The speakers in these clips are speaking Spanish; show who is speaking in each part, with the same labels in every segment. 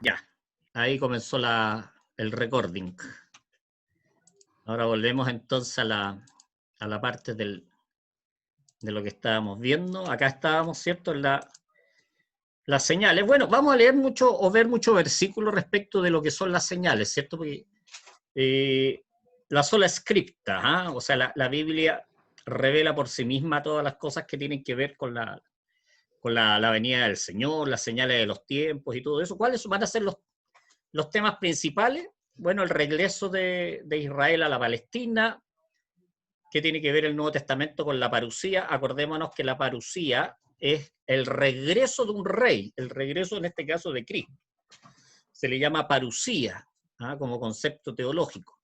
Speaker 1: Ya, ahí comenzó el recording. Ahora volvemos entonces a la parte de lo que estábamos viendo. Acá estábamos, ¿cierto? En las señales. Bueno, vamos a leer mucho o ver muchos versículos respecto de lo que son las señales, ¿cierto? Porque la sola scripta, o sea, la Biblia revela por sí misma todas las cosas que tienen que ver con la venida del Señor, las señales de los tiempos y todo eso. ¿Cuáles van a ser los temas principales? Bueno, el regreso de Israel a la Palestina. ¿Qué tiene que ver el Nuevo Testamento con la parusía? Acordémonos que la parusía es el regreso de un rey, el regreso en este caso de Cristo. Se le llama parusía, como concepto teológico.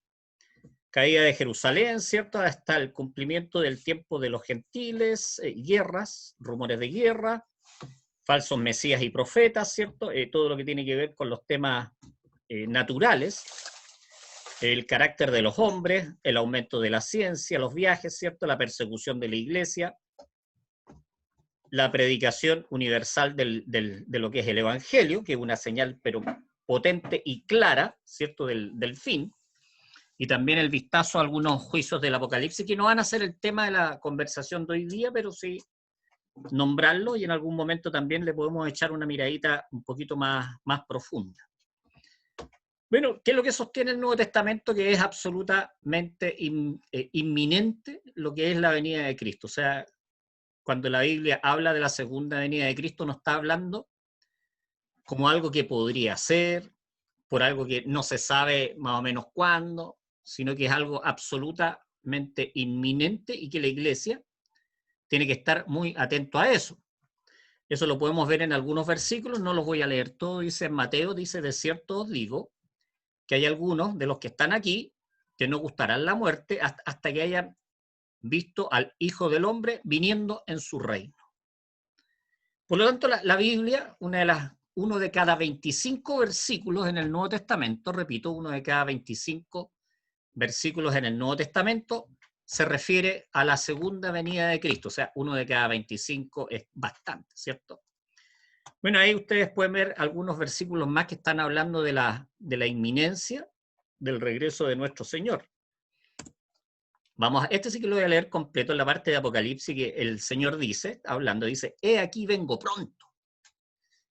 Speaker 1: Caída de Jerusalén, ¿cierto? Hasta el cumplimiento del tiempo de los gentiles, guerras, rumores de guerra, falsos mesías y profetas, ¿cierto? Todo lo que tiene que ver con los temas naturales, el carácter de los hombres, el aumento de la ciencia, los viajes, ¿cierto? La persecución de la iglesia, la predicación universal de lo que es el evangelio, que es una señal pero potente y clara, ¿cierto? Del fin, y también el vistazo a algunos juicios del Apocalipsis, que no van a ser el tema de la conversación de hoy día, pero sí nombrarlo, y en algún momento también le podemos echar una miradita un poquito más profunda. Bueno, ¿qué es lo que sostiene el Nuevo Testamento? Que es absolutamente inminente lo que es la venida de Cristo. O sea, cuando la Biblia habla de la segunda venida de Cristo, no está hablando como algo que podría ser, por algo que no se sabe más o menos cuándo, sino que es algo absolutamente inminente y que la Iglesia tiene que estar muy atento a eso. Eso lo podemos ver en algunos versículos, no los voy a leer todos. Dice en Mateo, dice, de cierto os digo, que hay algunos de los que están aquí que no gustarán la muerte hasta que hayan visto al Hijo del Hombre viniendo en su reino. Por lo tanto, la Biblia, uno de cada 25 versículos en el Nuevo Testamento, repito, uno de cada 25 versículos en el Nuevo Testamento se refiere a la segunda venida de Cristo. O sea, uno de cada 25 es bastante, ¿cierto? Bueno, ahí ustedes pueden ver algunos versículos más que están hablando de la inminencia del regreso de nuestro Señor. Este sí que lo voy a leer completo en la parte de Apocalipsis que el Señor dice, hablando, dice, he aquí vengo pronto.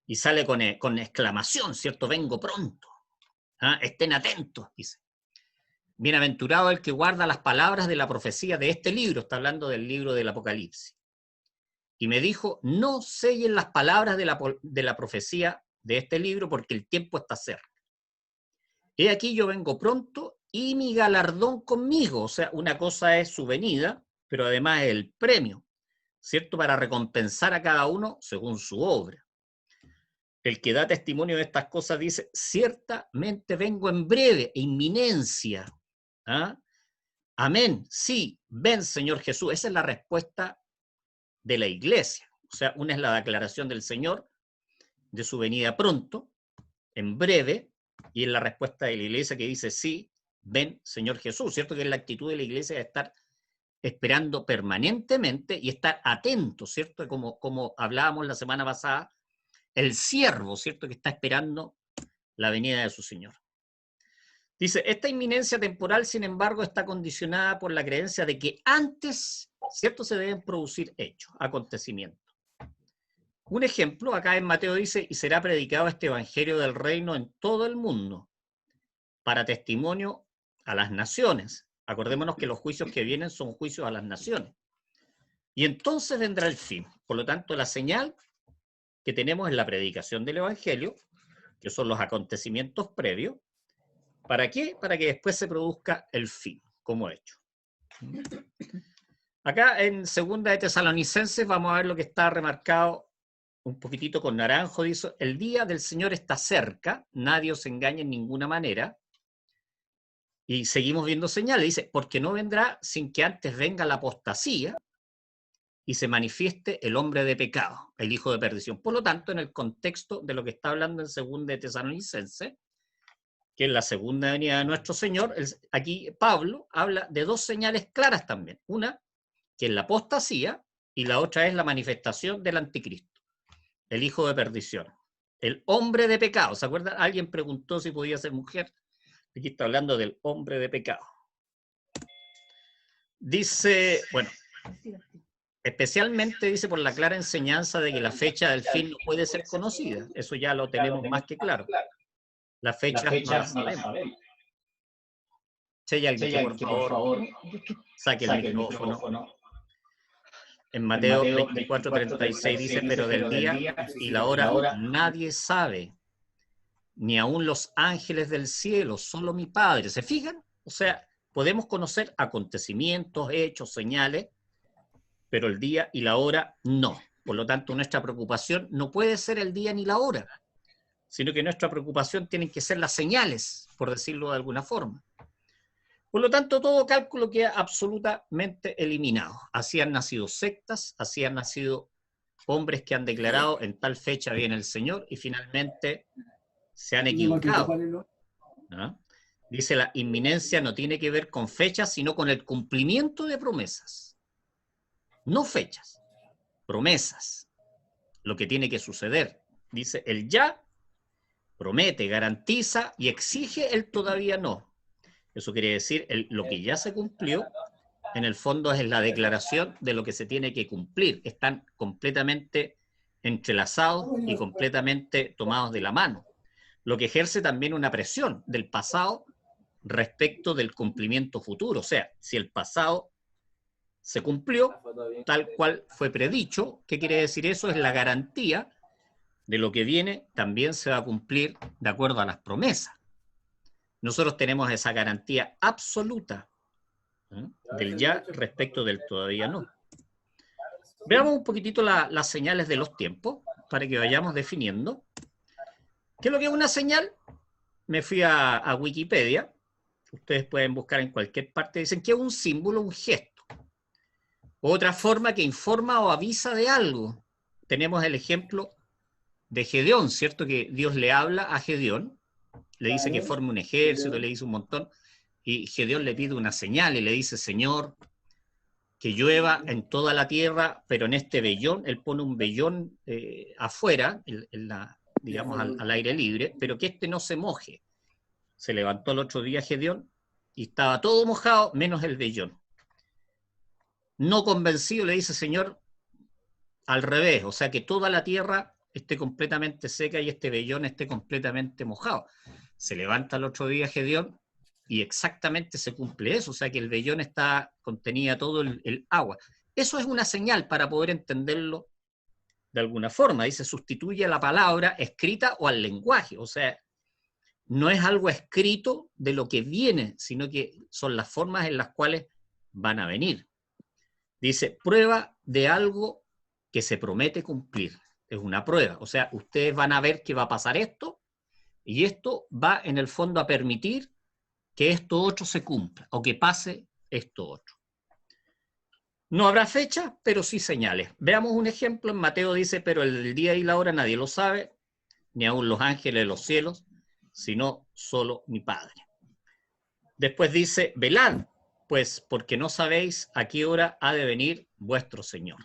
Speaker 1: Y sale con exclamación, ¿cierto? Vengo pronto. Estén atentos, dice. Bienaventurado el que guarda las palabras de la profecía de este libro, está hablando del libro del Apocalipsis. Y me dijo, no sellen las palabras de la profecía de este libro porque el tiempo está cerca. He aquí yo vengo pronto y mi galardón conmigo. O sea, una cosa es su venida, pero además es el premio, ¿cierto? Para recompensar a cada uno según su obra. El que da testimonio de estas cosas dice, ciertamente vengo en breve, inminencia. Amén, sí, ven Señor Jesús. Esa es la respuesta de la iglesia. O sea, una es la declaración del Señor de su venida pronto, en breve, y es la respuesta de la iglesia que dice, sí, ven Señor Jesús, ¿cierto? Que es la actitud de la iglesia de estar esperando permanentemente y estar atento, ¿cierto? Como hablábamos la semana pasada, el siervo, ¿cierto? Que está esperando la venida de su Señor. Dice, esta inminencia temporal, sin embargo, está condicionada por la creencia de que antes, ¿cierto? Se deben producir hechos, acontecimientos. Un ejemplo, acá en Mateo dice, y será predicado este evangelio del reino en todo el mundo, para testimonio a las naciones. Acordémonos que los juicios que vienen son juicios a las naciones. Y entonces vendrá el fin. Por lo tanto, la señal que tenemos es la predicación del evangelio, que son los acontecimientos previos. ¿Para qué? Para que después se produzca el fin, como hecho. Acá en Segunda de Tesalonicenses vamos a ver lo que está remarcado un poquitito con naranjo. Dice, el día del Señor está cerca, nadie os engañe en ninguna manera. Y seguimos viendo señales. Dice, porque no vendrá sin que antes venga la apostasía y se manifieste el hombre de pecado, el hijo de perdición. Por lo tanto, en el contexto de lo que está hablando en Segunda de Tesalonicenses, que es la segunda venida de nuestro Señor, aquí Pablo habla de dos señales claras también. Una, que es la apostasía, y la otra es la manifestación del anticristo, el hijo de perdición. El hombre de pecado. ¿Se acuerdan? Alguien preguntó si podía ser mujer. Aquí está hablando del hombre de pecado. Dice, bueno, especialmente dice por la clara enseñanza de que la fecha del fin no puede ser conocida. Eso ya lo tenemos más que claro. Las fechas no las sabemos. Si hay alguien que por favor saque el micrófono. En Mateo 24:36 dice, pero del día y la hora nadie sabe, ni aun los ángeles del cielo, solo mi Padre. ¿Se fijan? O sea, podemos conocer acontecimientos, hechos, señales, pero el día y la hora no. Por lo tanto, nuestra preocupación no puede ser el día ni la hora, sino que nuestra preocupación tienen que ser las señales, por decirlo de alguna forma. Por lo tanto, todo cálculo queda absolutamente eliminado. Así han nacido sectas, así han nacido hombres que han declarado en tal fecha viene el Señor y finalmente se han equivocado. ¿No? Dice, la inminencia no tiene que ver con fechas, sino con el cumplimiento de promesas. No fechas, promesas. Lo que tiene que suceder. Dice, el ya promete, garantiza y exige el todavía no. Eso quiere decir, lo que ya se cumplió, en el fondo es la declaración de lo que se tiene que cumplir. Están completamente entrelazados y completamente tomados de la mano. Lo que ejerce también una presión del pasado respecto del cumplimiento futuro. O sea, si el pasado se cumplió tal cual fue predicho, ¿qué quiere decir eso? Es la garantía de lo que viene también se va a cumplir de acuerdo a las promesas. Nosotros tenemos esa garantía absoluta del ya respecto del todavía no. Veamos un poquitito las señales de los tiempos para que vayamos definiendo. ¿Qué es lo que es una señal? Me fui a Wikipedia. Ustedes pueden buscar en cualquier parte. Dicen que es un símbolo, un gesto. Otra forma que informa o avisa de algo. Tenemos el ejemplo de Gedeón, ¿cierto? Que Dios le habla a Gedeón, le dice que forme un ejército, le dice un montón, y Gedeón le pide una señal y le dice, Señor, que llueva en toda la tierra, pero en este vellón, él pone un vellón afuera, digamos al aire libre, pero que este no se moje. Se levantó el otro día Gedeón y estaba todo mojado, menos el vellón. No convencido le dice, Señor, al revés, o sea que toda la tierra esté completamente seca y este vellón esté completamente mojado. Se levanta el otro día Gedeón y exactamente se cumple eso, o sea que el vellón contenía todo el agua. Eso es una señal para poder entenderlo de alguna forma. Dice, sustituye a la palabra escrita o al lenguaje, o sea, no es algo escrito de lo que viene, sino que son las formas en las cuales van a venir. Dice, prueba de algo que se promete cumplir. Es una prueba. O sea, ustedes van a ver que va a pasar esto y esto va en el fondo a permitir que esto otro se cumpla o que pase esto otro. No habrá fecha, pero sí señales. Veamos un ejemplo. En Mateo dice, pero el día y la hora nadie lo sabe, ni aun los ángeles de los cielos, sino solo mi Padre. Después dice, velad, pues porque no sabéis a qué hora ha de venir vuestro Señor.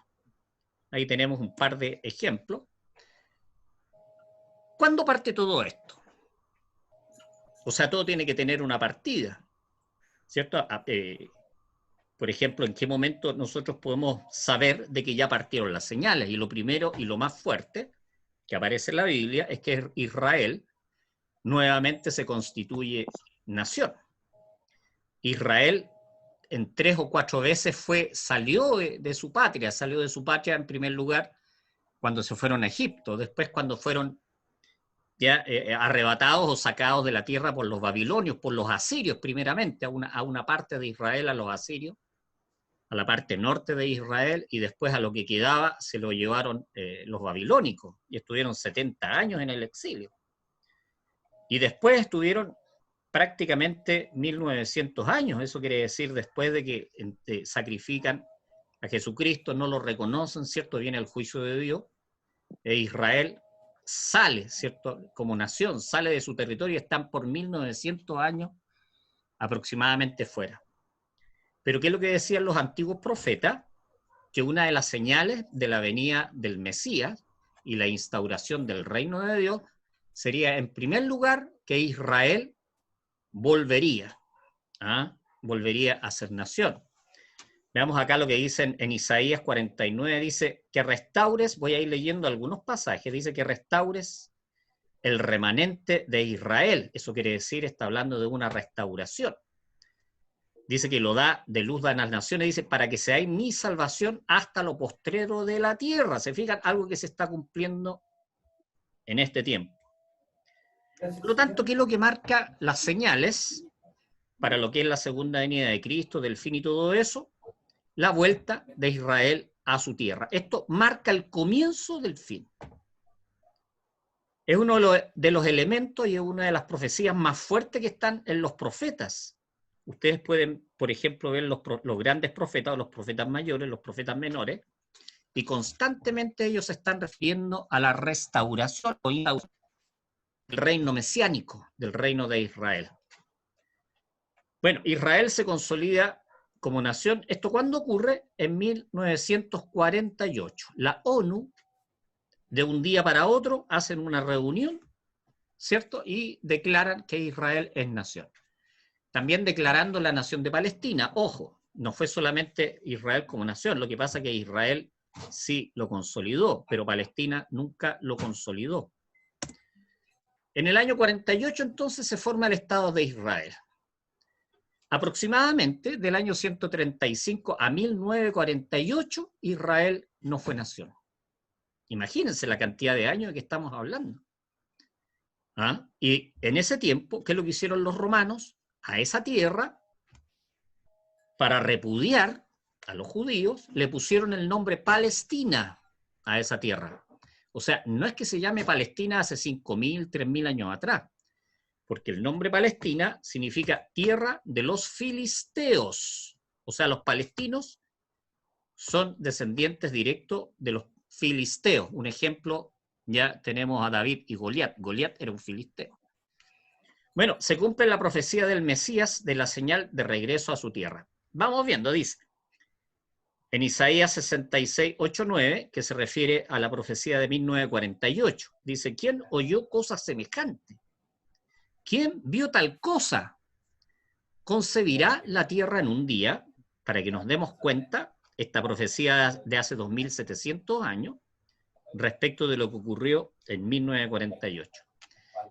Speaker 1: Ahí tenemos un par de ejemplos. ¿Cuándo parte todo esto? O sea, todo tiene que tener una partida, ¿cierto? Por ejemplo, ¿en qué momento nosotros podemos saber de que ya partieron las señales? Y lo primero y lo más fuerte que aparece en la Biblia es que Israel nuevamente se constituye nación. Israel en 3 o 4 veces salió de su patria en primer lugar cuando se fueron a Egipto, después cuando fueron ya arrebatados o sacados de la tierra por los babilonios, por los asirios primeramente, a una parte de Israel, a los asirios, a la parte norte de Israel, y después a lo que quedaba se lo llevaron los babilónicos, y estuvieron 70 años en el exilio. Y después estuvieron prácticamente 1900 años, eso quiere decir después de que sacrifican a Jesucristo, no lo reconocen, ¿cierto? Viene el juicio de Dios, e Israel sale, ¿cierto? Como nación, sale de su territorio, están por 1900 años aproximadamente fuera. Pero ¿qué es lo que decían los antiguos profetas? Que una de las señales de la venida del Mesías y la instauración del reino de Dios, sería en primer lugar que Israel volvería, volvería a ser nación. Veamos acá lo que dicen en Isaías 49, dice que restaures, voy a ir leyendo algunos pasajes, dice que restaures el remanente de Israel. Eso quiere decir, está hablando de una restauración. Dice que lo da de luz a las naciones, dice, para que seáis mi salvación hasta lo postrero de la tierra. ¿Se fijan? Algo que se está cumpliendo en este tiempo. Por lo tanto, ¿qué es lo que marca las señales para lo que es la segunda venida de Cristo, del fin y todo eso? La vuelta de Israel a su tierra. Esto marca el comienzo del fin. Es uno de los elementos y es una de las profecías más fuertes que están en los profetas. Ustedes pueden, por ejemplo, ver los grandes profetas o los profetas mayores, los profetas menores, y constantemente ellos se están refiriendo a la restauración del reino mesiánico, del reino de Israel. Bueno, Israel se consolida como nación. ¿Esto cuándo ocurre? En 1948. La ONU, de un día para otro, hacen una reunión, ¿cierto? Y declaran que Israel es nación. También declarando la nación de Palestina. Ojo, no fue solamente Israel como nación, lo que pasa es que Israel sí lo consolidó, pero Palestina nunca lo consolidó. En el año 48 entonces se forma el Estado de Israel. Aproximadamente del año 135 a 1948, Israel no fue nación. Imagínense la cantidad de años de que estamos hablando. Y en ese tiempo, ¿qué es lo que hicieron los romanos? A esa tierra, para repudiar a los judíos, le pusieron el nombre Palestina a esa tierra. O sea, no es que se llame Palestina hace 5.000, 3.000 años atrás, porque el nombre Palestina significa tierra de los filisteos. O sea, los palestinos son descendientes directos de los filisteos. Un ejemplo, ya tenemos a David y Goliat. Goliat era un filisteo. Bueno, se cumple la profecía del Mesías de la señal de regreso a su tierra. Vamos viendo, dice, en Isaías 66, 8, 9, que se refiere a la profecía de 1948. Dice, ¿quién oyó cosa semejante? ¿Quién vio tal cosa? ¿Concebirá la tierra en un día? Para que nos demos cuenta, esta profecía de hace 2.700 años, respecto de lo que ocurrió en 1948.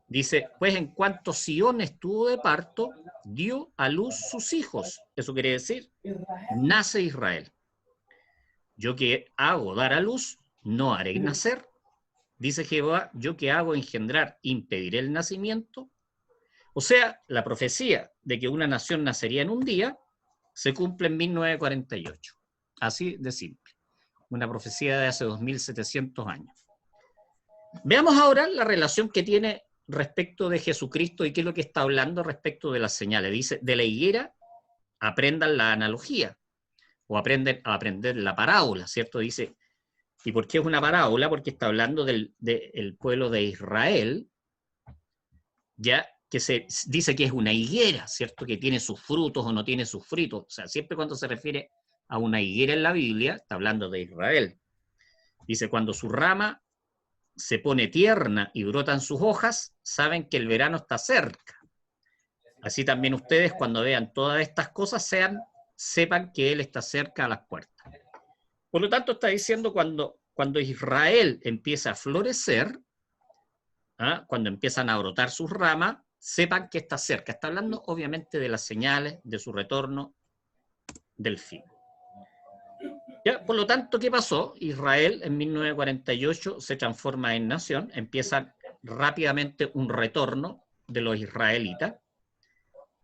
Speaker 1: Dice, pues en cuanto Sión estuvo de parto, dio a luz sus hijos. Eso quiere decir, nace Israel. Yo que hago dar a luz, no haré nacer. Dice Jehová, yo que hago engendrar, impediré el nacimiento. O sea, la profecía de que una nación nacería en un día se cumple en 1948. Así de simple. Una profecía de hace 2.700 años. Veamos ahora la relación que tiene respecto de Jesucristo y qué es lo que está hablando respecto de las señales. Dice, de la higuera aprendan la analogía o aprenden a aprender la parábola, ¿cierto? Dice, ¿y por qué es una parábola? Porque está hablando del pueblo de Israel, ya que se dice que es una higuera, ¿cierto? Que tiene sus frutos o no tiene sus frutos. O sea, siempre cuando se refiere a una higuera en la Biblia, está hablando de Israel. Dice, cuando su rama se pone tierna y brotan sus hojas, saben que el verano está cerca. Así también ustedes, cuando vean todas estas cosas, sepan que Él está cerca a las puertas. Por lo tanto, está diciendo cuando Israel empieza a florecer, cuando empiezan a brotar sus ramas, sepan que está cerca. Está hablando, obviamente, de las señales de su retorno del fin. Ya, por lo tanto, ¿qué pasó? Israel en 1948 se transforma en nación, empieza rápidamente un retorno de los israelitas,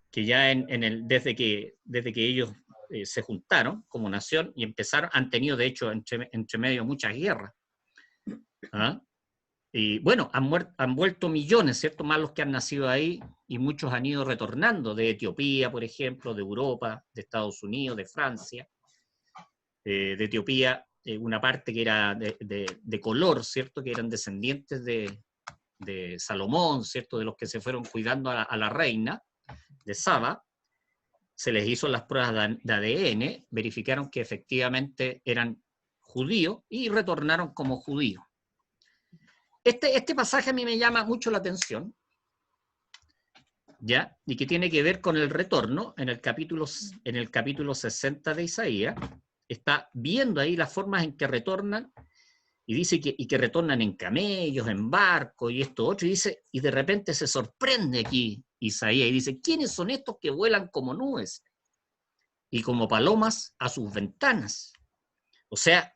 Speaker 1: que ya desde que ellos se juntaron como nación y empezaron, han tenido de hecho entre medio muchas guerras. Y bueno, han vuelto millones, ¿cierto? Más los que han nacido ahí, y muchos han ido retornando de Etiopía, por ejemplo, de Europa, de Estados Unidos, de Francia. De Etiopía, una parte que era de color, ¿cierto? Que eran descendientes de Salomón, ¿cierto? De los que se fueron cuidando a la reina de Saba. Se les hizo las pruebas de ADN, verificaron que efectivamente eran judíos y retornaron como judíos. Este pasaje a mí me llama mucho la atención, ¿ya? Y que tiene que ver con el retorno en el capítulo 60 de Isaías. Está viendo ahí las formas en que retornan, y dice que retornan en camellos, en barcos, y esto otro, y dice, y de repente se sorprende aquí Isaías, y dice, ¿quiénes son estos que vuelan como nubes y como palomas a sus ventanas? O sea,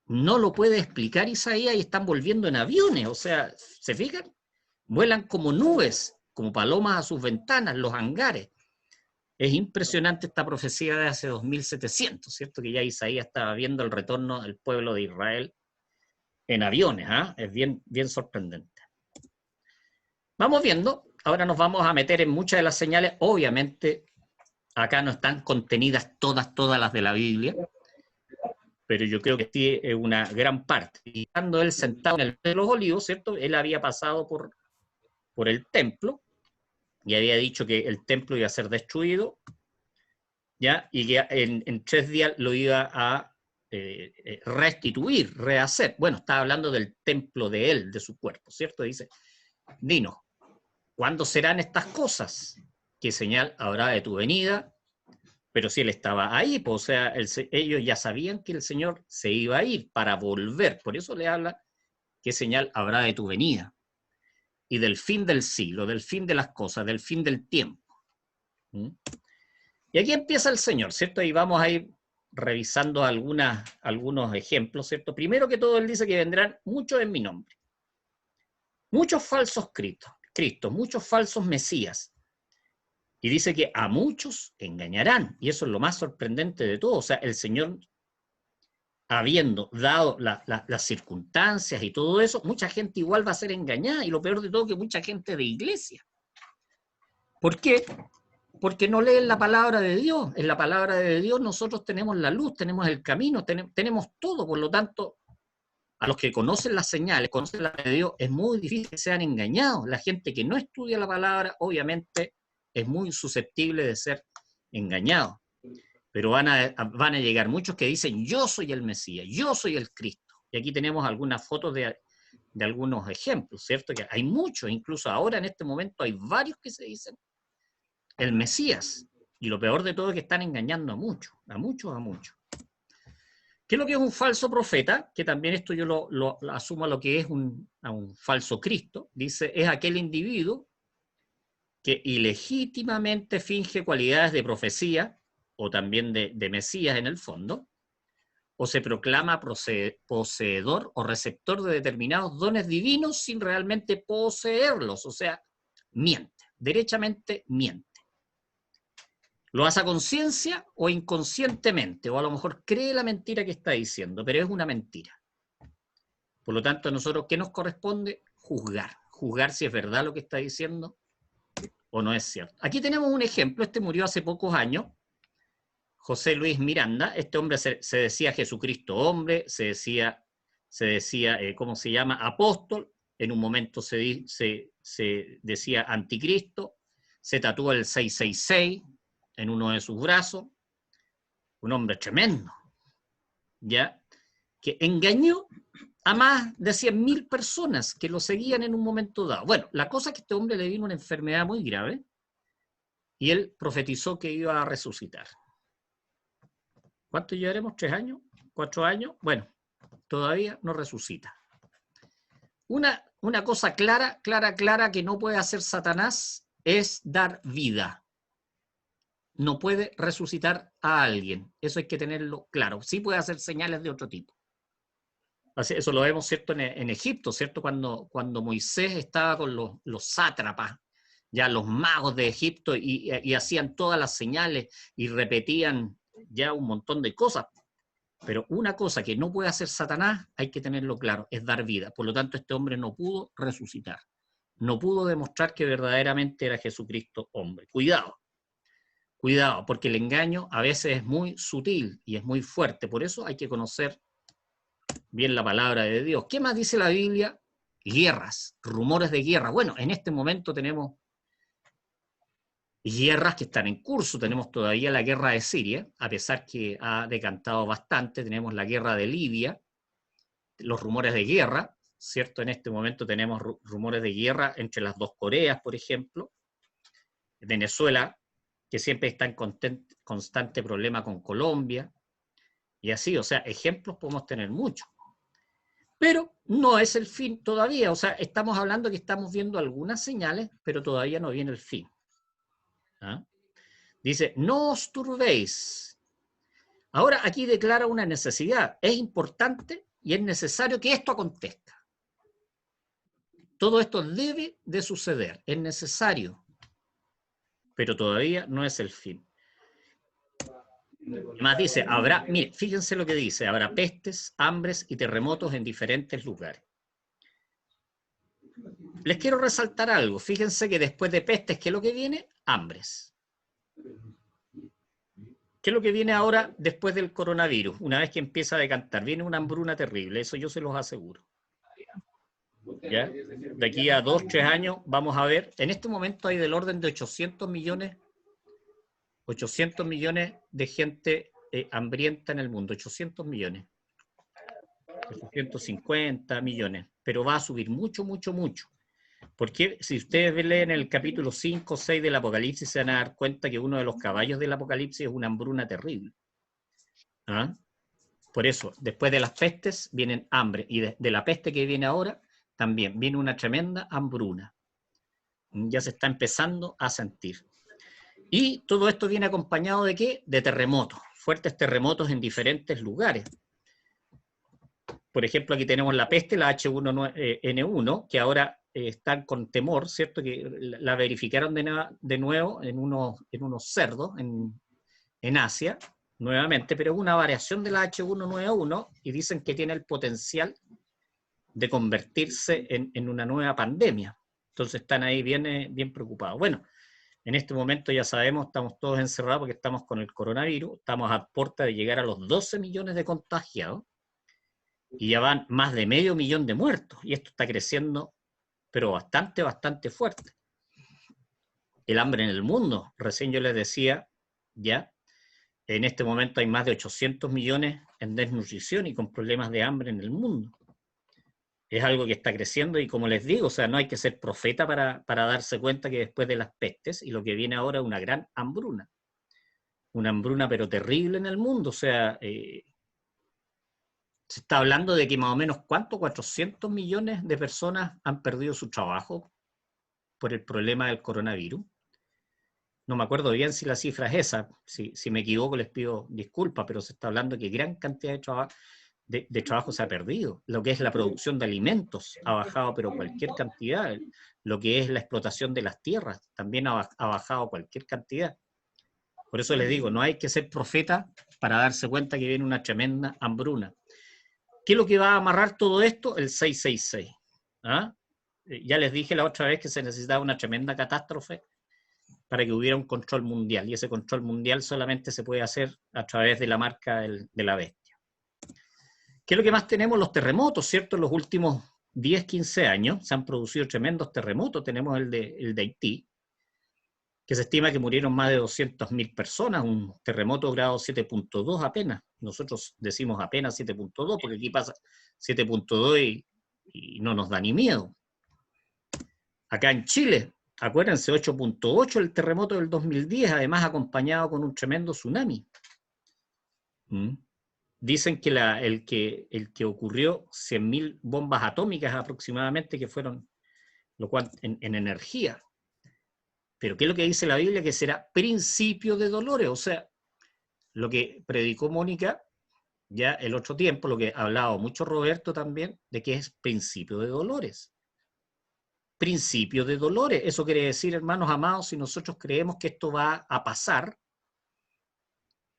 Speaker 1: no lo puede explicar Isaías y están volviendo en aviones, o sea, ¿se fijan? Vuelan como nubes, como palomas a sus ventanas, los hangares. Es impresionante esta profecía de hace 2700, ¿cierto? Que ya Isaías estaba viendo el retorno del pueblo de Israel en aviones, ¿eh? Es bien, bien sorprendente. Vamos viendo, ahora nos vamos a meter en muchas de las señales. Obviamente, acá no están contenidas todas las de la Biblia, pero yo creo que sí es una gran parte. Y estando él sentado en el de los Olivos, ¿cierto? Él había pasado por el templo y había dicho que el templo iba a ser destruido, ¿ya? Y que en 3 días lo iba a restituir, rehacer. Bueno, estaba hablando del templo de él, de su cuerpo, ¿cierto? Dice, dinos, ¿cuándo serán estas cosas? ¿Qué señal habrá de tu venida? Pero si él estaba ahí, pues, o sea, ellos ya sabían que el Señor se iba a ir para volver. Por eso le habla, ¿qué señal habrá de tu venida? Y del fin del siglo, del fin de las cosas, del fin del tiempo. ¿Mm? Y aquí empieza el Señor, ¿cierto? Y vamos a ir revisando algunos ejemplos, ¿cierto? Primero que todo, él dice que vendrán muchos en mi nombre. Muchos falsos Cristos, muchos falsos Mesías. Y dice que a muchos engañarán. Y eso es lo más sorprendente de todo. O sea, el Señor, habiendo dado las circunstancias y todo eso, mucha gente igual va a ser engañada. Y lo peor de todo, que mucha gente de iglesia. ¿Por qué? Porque no leen la palabra de Dios. En la palabra de Dios nosotros tenemos la luz, tenemos el camino, tenemos todo. Por lo tanto, a los que conocen las señales, conocen la palabra de Dios, es muy difícil que sean engañados. La gente que no estudia la palabra, obviamente, es muy susceptible de ser engañado. Pero van a llegar muchos que dicen, yo soy el Mesías, yo soy el Cristo. Y aquí tenemos algunas fotos de algunos ejemplos, ¿cierto? Que hay muchos, incluso ahora en este momento hay varios que se dicen el Mesías. Y lo peor de todo es que están engañando a muchos. ¿Qué es lo que es un falso profeta? Que también esto yo lo asumo a lo que es un falso Cristo. Dice, es aquel individuo que ilegítimamente finge cualidades de profecía, o también de Mesías en el fondo, o se proclama poseedor o receptor de determinados dones divinos sin realmente poseerlos. O sea, miente, derechamente miente. Lo hace a conciencia o inconscientemente, o a lo mejor cree la mentira que está diciendo, pero es una mentira. Por lo tanto, a nosotros, ¿qué nos corresponde? Juzgar si es verdad lo que está diciendo o no es cierto. Aquí tenemos un ejemplo, este murió hace pocos años, José Luis Miranda. Este hombre se decía Jesucristo hombre, se decía ¿cómo se llama? Apóstol, en un momento se decía anticristo, se tatuó el 666 en uno de sus brazos, un hombre tremendo, ¿ya? Que engañó a más de 100.000 personas que lo seguían en un momento dado. Bueno, la cosa es que a este hombre le vino una enfermedad muy grave y él profetizó que iba a resucitar. ¿Cuánto llevaremos? ¿3 años? ¿4 años? Bueno, todavía no resucita. Una cosa clara que no puede hacer Satanás es dar vida. No puede resucitar a alguien. Eso hay que tenerlo claro. Sí puede hacer señales de otro tipo. Eso lo vemos, ¿cierto?, en Egipto, ¿cierto? Cuando Moisés estaba con los sátrapas, ya los magos de Egipto, y hacían todas las señales y repetían ya un montón de cosas. Pero una cosa que no puede hacer Satanás, hay que tenerlo claro, es dar vida. Por lo tanto, este hombre no pudo resucitar. No pudo demostrar que verdaderamente era Jesucristo hombre. Cuidado, porque el engaño a veces es muy sutil y es muy fuerte. Por eso hay que conocer bien la palabra de Dios. ¿Qué más dice la Biblia? Guerras, rumores de guerra. Bueno, en este momento tenemos guerras que están en curso. Tenemos todavía la guerra de Siria, a pesar que ha decantado bastante. Tenemos la guerra de Libia, los rumores de guerra, ¿cierto? En este momento tenemos rumores de guerra entre las dos Coreas, por ejemplo. Venezuela, que siempre está en constante problema con Colombia. Y así, o sea, ejemplos podemos tener muchos. Pero no es el fin todavía. O sea, estamos hablando que estamos viendo algunas señales, pero todavía no viene el fin. ¿Ah? Dice, no os turbéis. Ahora aquí declara una necesidad. Es importante y es necesario que esto acontezca. Todo esto debe de suceder. Es necesario. Pero todavía no es el fin. Además dice, habrá, mire, fíjense lo que dice, habrá pestes, hambres y terremotos en diferentes lugares. Les quiero resaltar algo. Fíjense que después de pestes, ¿qué es lo que viene? Hambres. ¿Qué es lo que viene ahora después del coronavirus? Una vez que empieza a decantar, viene una hambruna terrible, eso yo se los aseguro. ¿Ya? De aquí a 2, 3 años vamos a ver, en este momento hay del orden de 800 millones de gente hambrienta en el mundo, 800 millones. 850 millones, pero va a subir mucho, mucho, mucho. Porque si ustedes leen el capítulo 5 o 6 del Apocalipsis, se van a dar cuenta que uno de los caballos del Apocalipsis es una hambruna terrible. ¿Ah? Por eso, después de las pestes vienen hambre, y de la peste que viene ahora, también viene una tremenda hambruna. Ya se está empezando a sentir. Y todo esto viene acompañado de ¿qué? De terremotos, fuertes terremotos en diferentes lugares. Por ejemplo, aquí tenemos la peste, la H1N1, que ahora están con temor, ¿cierto? Que la verificaron de nuevo en unos cerdos en Asia, nuevamente, pero es una variación de la H1N1 y dicen que tiene el potencial de convertirse en una nueva pandemia. Entonces están ahí bien preocupados. Bueno, en este momento ya sabemos, estamos todos encerrados porque estamos con el coronavirus, estamos a puerta de llegar a los 12 millones de contagiados y ya van más de 500.000 de muertos. Y esto está creciendo, pero bastante fuerte. El hambre en el mundo, recién yo les decía, ya, en este momento hay más de 800 millones en desnutrición y con problemas de hambre en el mundo. Es algo que está creciendo y como les digo, o sea, no hay que ser profeta para darse cuenta que después de las pestes y lo que viene ahora es una gran hambruna. Una hambruna pero terrible en el mundo, o sea, se está hablando de que más o menos, ¿cuánto? 400 millones de personas han perdido su trabajo por el problema del coronavirus. No me acuerdo bien si la cifra es esa, si me equivoco les pido disculpas, pero se está hablando de que gran cantidad de trabajo se ha perdido. Lo que es la producción de alimentos ha bajado, pero cualquier cantidad. Lo que es la explotación de las tierras también ha bajado cualquier cantidad. Por eso les digo, no hay que ser profeta para darse cuenta que viene una tremenda hambruna. ¿Qué es lo que va a amarrar todo esto? El 666. ¿Ah? Ya les dije la otra vez que se necesitaba una tremenda catástrofe para que hubiera un control mundial, y ese control mundial solamente se puede hacer a través de la marca de la bestia. ¿Qué es lo que más tenemos? Los terremotos, ¿cierto? En los últimos 10, 15 años se han producido tremendos terremotos. Tenemos el de Haití, que se estima que murieron más de 200.000 personas, un terremoto grado 7.2 apenas. Nosotros decimos apenas 7.2, porque aquí pasa 7.2 y no nos da ni miedo. Acá en Chile, acuérdense, 8.8 el terremoto del 2010, además acompañado con un tremendo tsunami. Dicen que el que ocurrió 100.000 bombas atómicas aproximadamente, que fueron lo cual en energía. Pero ¿qué es lo que dice la Biblia? Que será principio de dolores. O sea, lo que predicó Mónica ya el otro tiempo, lo que ha hablado mucho Roberto también, de que es principio de dolores. Principio de dolores. Eso quiere decir, hermanos amados, si nosotros creemos que esto va a pasar,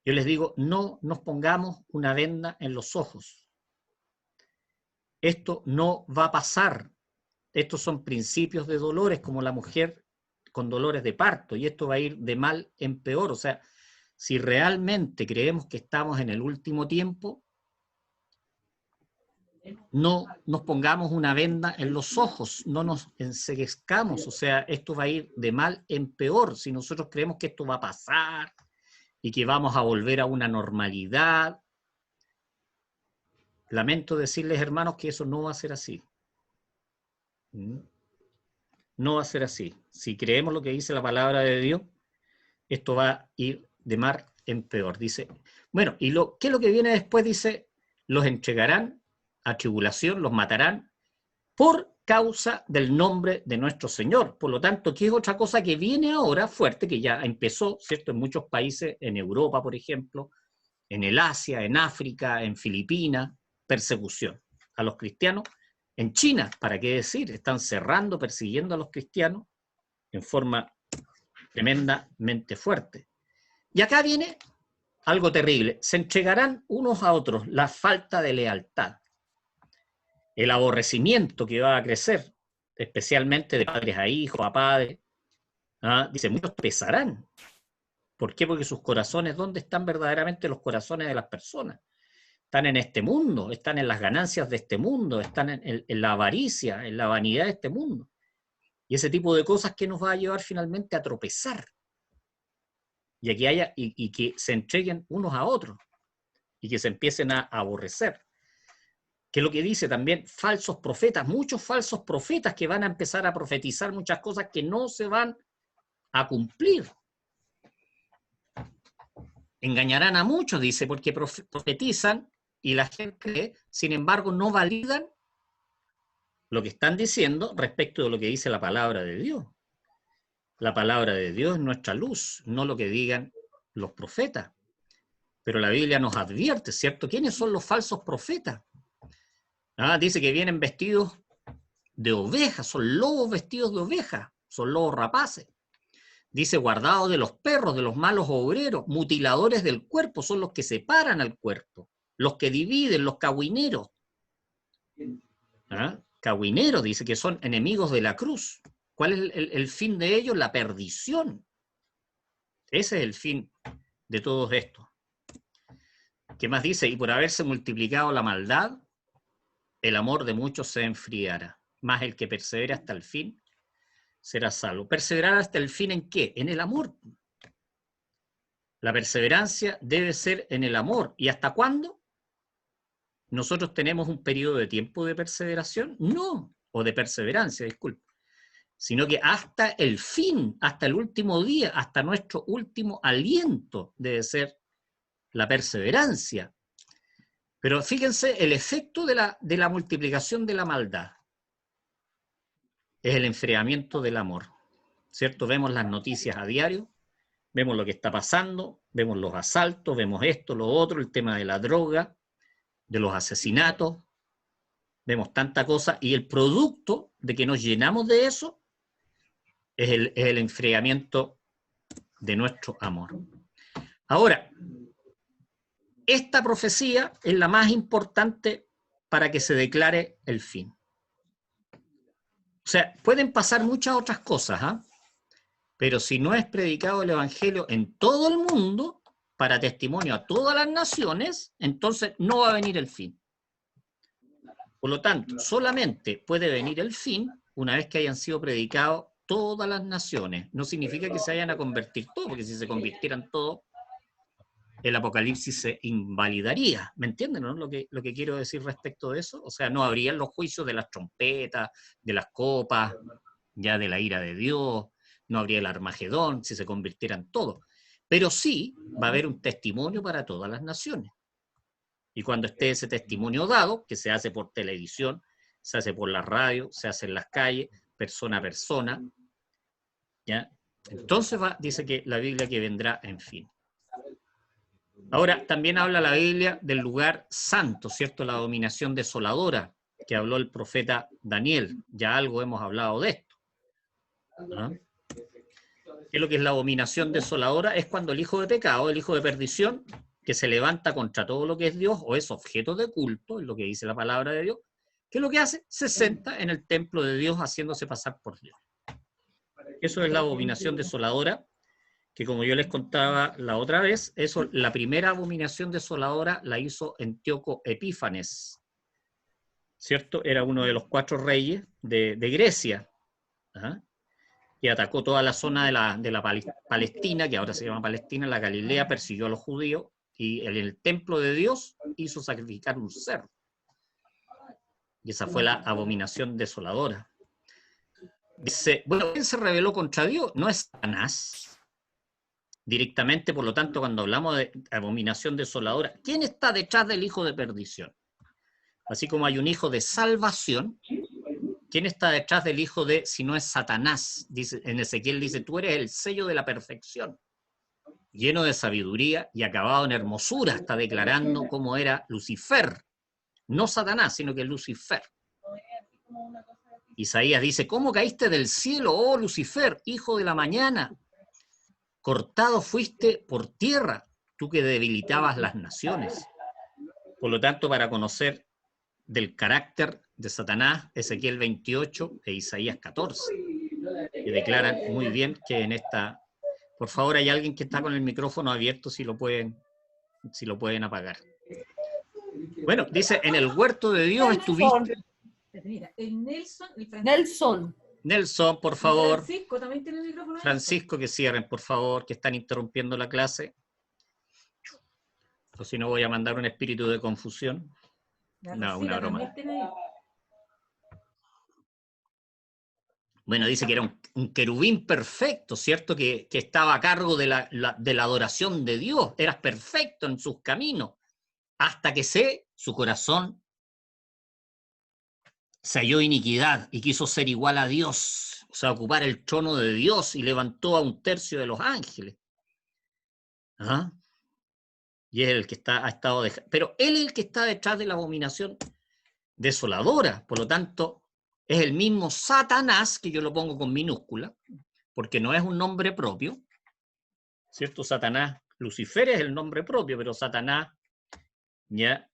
Speaker 1: yo les digo, no nos pongamos una venda en los ojos. Esto no va a pasar. Estos son principios de dolores, como la mujer con dolores de parto, y esto va a ir de mal en peor. O sea, si realmente creemos que estamos en el último tiempo, no nos pongamos una venda en los ojos, no nos enceguezcamos. O sea, esto va a ir de mal en peor. Si nosotros creemos que esto va a pasar y que vamos a volver a una normalidad, lamento decirles, hermanos, que eso no va a ser así. No va a ser así. Si creemos lo que dice la palabra de Dios, esto va a ir de mal en peor. Dice, bueno, ¿y qué es lo que viene después? Dice, los entregarán a tribulación, los matarán por causa del nombre de nuestro Señor. Por lo tanto, ¿qué es otra cosa que viene ahora fuerte, que ya empezó, ¿cierto? En muchos países, en Europa, por ejemplo, en el Asia, en África, en Filipinas, persecución a los cristianos. En China, ¿para qué decir? Están cerrando, persiguiendo a los cristianos en forma tremendamente fuerte. Y acá viene algo terrible. Se entregarán unos a otros la falta de lealtad, el aborrecimiento que va a crecer, especialmente de padres a hijos, a padres. Dice, muchos pesarán. ¿Por qué? Porque sus corazones, ¿dónde están verdaderamente los corazones de las personas? Están en este mundo, están en las ganancias de este mundo, están en la avaricia, en la vanidad de este mundo. Y ese tipo de cosas que nos va a llevar finalmente a tropezar. Y aquí haya, y que se entreguen unos a otros, y que se empiecen a aborrecer. Que es lo que dice también, falsos profetas, muchos falsos profetas que van a empezar a profetizar muchas cosas que no se van a cumplir. Engañarán a muchos, dice, porque profetizan y la gente, sin embargo, no validan lo que están diciendo respecto de lo que dice la palabra de Dios. La palabra de Dios es nuestra luz, no lo que digan los profetas. Pero la Biblia nos advierte, ¿cierto? ¿Quiénes son los falsos profetas? Dice que vienen vestidos de ovejas, son lobos vestidos de ovejas, son lobos rapaces. Dice, guardados de los perros, de los malos obreros, mutiladores del cuerpo, son los que separan al cuerpo, los que dividen, los cagüineros. Cagüineros, dice que son enemigos de la cruz. ¿Cuál es el fin de ellos? La perdición. Ese es el fin de todos estos. ¿Qué más dice? Y por haberse multiplicado la maldad, el amor de muchos se enfriará. Más el que persevere hasta el fin será salvo. ¿Perseverar hasta el fin en qué? En el amor. La perseverancia debe ser en el amor. ¿Y hasta cuándo? ¿Nosotros tenemos un periodo de tiempo de perseveración? No, o de perseverancia, disculpe. Sino que hasta el fin, hasta el último día, hasta nuestro último aliento debe ser la perseverancia. Pero fíjense, el efecto de la multiplicación de la maldad es el enfriamiento del amor, ¿cierto? Vemos las noticias a diario, vemos lo que está pasando, vemos los asaltos, vemos esto, lo otro, el tema de la droga, de los asesinatos, vemos tanta cosa, y el producto de que nos llenamos de eso es el enfriamiento de nuestro amor. Ahora, esta profecía es la más importante para que se declare el fin. O sea, pueden pasar muchas otras cosas, pero si no es predicado el Evangelio en todo el mundo, para testimonio a todas las naciones, entonces no va a venir el fin. Por lo tanto, solamente puede venir el fin una vez que hayan sido predicados todas las naciones. No significa que se vayan a convertir todos, porque si se convirtieran todos, el Apocalipsis se invalidaría. ¿Me entienden, no? Lo que quiero decir respecto de eso. O sea, no habrían los juicios de las trompetas, de las copas, ya de la ira de Dios, no habría el Armagedón si se convirtieran todos. Pero sí va a haber un testimonio para todas las naciones. Y cuando esté ese testimonio dado, que se hace por televisión, se hace por la radio, se hace en las calles, persona a persona, ¿ya? Entonces dice que la Biblia que vendrá en fin. Ahora, también habla la Biblia del lugar santo, ¿cierto? La abominación desoladora, que habló el profeta Daniel. Ya algo hemos hablado de esto. ¿Qué es lo que es la abominación desoladora? Es cuando el hijo de pecado, el hijo de perdición, que se levanta contra todo lo que es Dios o es objeto de culto, es lo que dice la palabra de Dios, ¿qué es lo que hace? Se sienta en el templo de Dios haciéndose pasar por Dios. Eso es la abominación desoladora, que como yo les contaba la otra vez, eso, la primera abominación desoladora la hizo Antíoco Epífanes, ¿cierto? Era uno de los 4 reyes de Grecia, que atacó toda la zona de la Palestina, que ahora se llama Palestina, la Galilea, persiguió a los judíos, y en el templo de Dios hizo sacrificar un cerdo. Y esa fue la abominación desoladora. Dice, bueno, ¿quién se rebeló contra Dios? No es Satanás. Directamente, por lo tanto, cuando hablamos de abominación desoladora, ¿quién está detrás del hijo de perdición? Así como hay un hijo de salvación, ¿quién está detrás del hijo de, si no es Satanás? Dice, en Ezequiel dice, tú eres el sello de la perfección, lleno de sabiduría y acabado en hermosura, está declarando cómo era Lucifer, no Satanás, sino que Lucifer. Isaías dice, ¿cómo caíste del cielo, oh Lucifer, hijo de la mañana? Cortado fuiste por tierra, tú que debilitabas las naciones. Por lo tanto, para conocer del carácter de Satanás, Ezequiel 28 e Isaías 14, que declaran muy bien que en esta... Por favor, hay alguien que está con el micrófono abierto, si lo pueden apagar. Bueno, dice, en el huerto de Dios estuviste...
Speaker 2: Mira, el Nelson,
Speaker 1: Nelson, por favor.
Speaker 2: Francisco también tiene el micrófono.
Speaker 1: Francisco, que cierren, por favor, que están interrumpiendo la clase. O si no, voy a mandar un espíritu de confusión. No, una broma. Bueno, dice que era un querubín perfecto, ¿cierto? Que estaba a cargo de la adoración de Dios. Eras perfecto en sus caminos. Hasta que su corazón se halló iniquidad y quiso ser igual a Dios. O sea, ocupar el trono de Dios y levantó a 1/3 de los ángeles. ¿Ah? Y es el que ha estado pero él es el que está detrás de la abominación desoladora. Por lo tanto, es el mismo Satanás, que yo lo pongo con minúscula, porque no es un nombre propio, ¿cierto? Satanás, Lucifer es el nombre propio, pero Satanás, ya,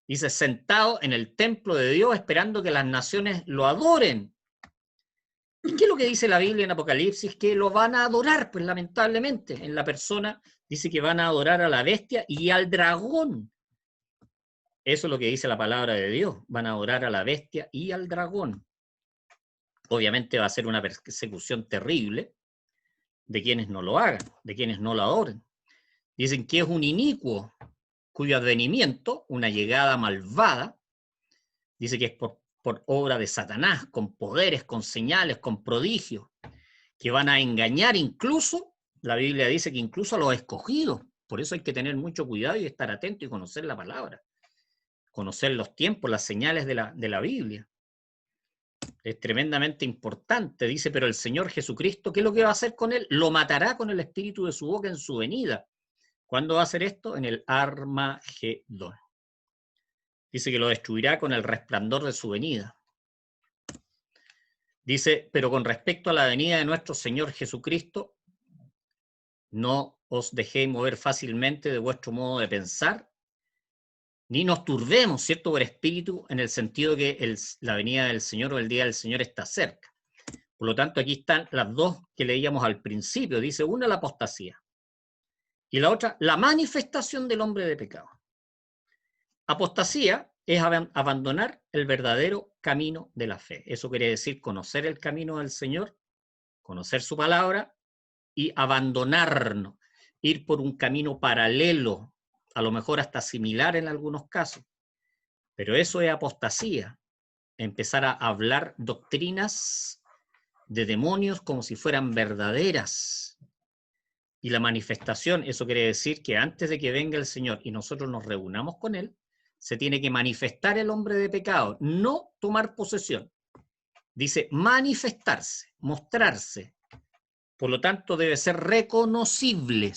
Speaker 1: dice, sentado en el templo de Dios, esperando que las naciones lo adoren. ¿Y qué es lo que dice la Biblia en Apocalipsis? Que lo van a adorar, pues lamentablemente, en la persona dice que van a adorar a la bestia y al dragón. Eso es lo que dice la palabra de Dios. Van a adorar a la bestia y al dragón. Obviamente va a ser una persecución terrible de quienes no lo hagan, de quienes no lo adoren. Dicen que es un inicuo cuyo advenimiento, una llegada malvada, dice que es por obra de Satanás, con poderes, con señales, con prodigios, que van a engañar incluso, la Biblia dice que incluso a los escogidos. Por eso hay que tener mucho cuidado y estar atento y conocer la palabra, conocer los tiempos, las señales de la Biblia. Es tremendamente importante, dice, pero el Señor Jesucristo, ¿qué es lo que va a hacer con él? Lo matará con el espíritu de su boca en su venida. ¿Cuándo va a hacer esto? En el Armagedón. Dice que lo destruirá con el resplandor de su venida. Dice, pero con respecto a la venida de nuestro Señor Jesucristo, no os dejéis mover fácilmente de vuestro modo de pensar, ni nos turbemos, ¿cierto?, por espíritu, en el sentido que la venida del Señor o el día del Señor está cerca. Por lo tanto, aquí están las dos que leíamos al principio. Dice, una, la apostasía, y la otra, la manifestación del hombre de pecado. Apostasía es abandonar el verdadero camino de la fe. Eso quiere decir conocer el camino del Señor, conocer su palabra y abandonarnos, ir por un camino paralelo, a lo mejor hasta similar en algunos casos. Pero eso es apostasía, empezar a hablar doctrinas de demonios como si fueran verdaderas. Y la manifestación, eso quiere decir que antes de que venga el Señor y nosotros nos reunamos con Él, se tiene que manifestar el hombre de pecado, no tomar posesión. Dice manifestarse, mostrarse. Por lo tanto, debe ser reconocible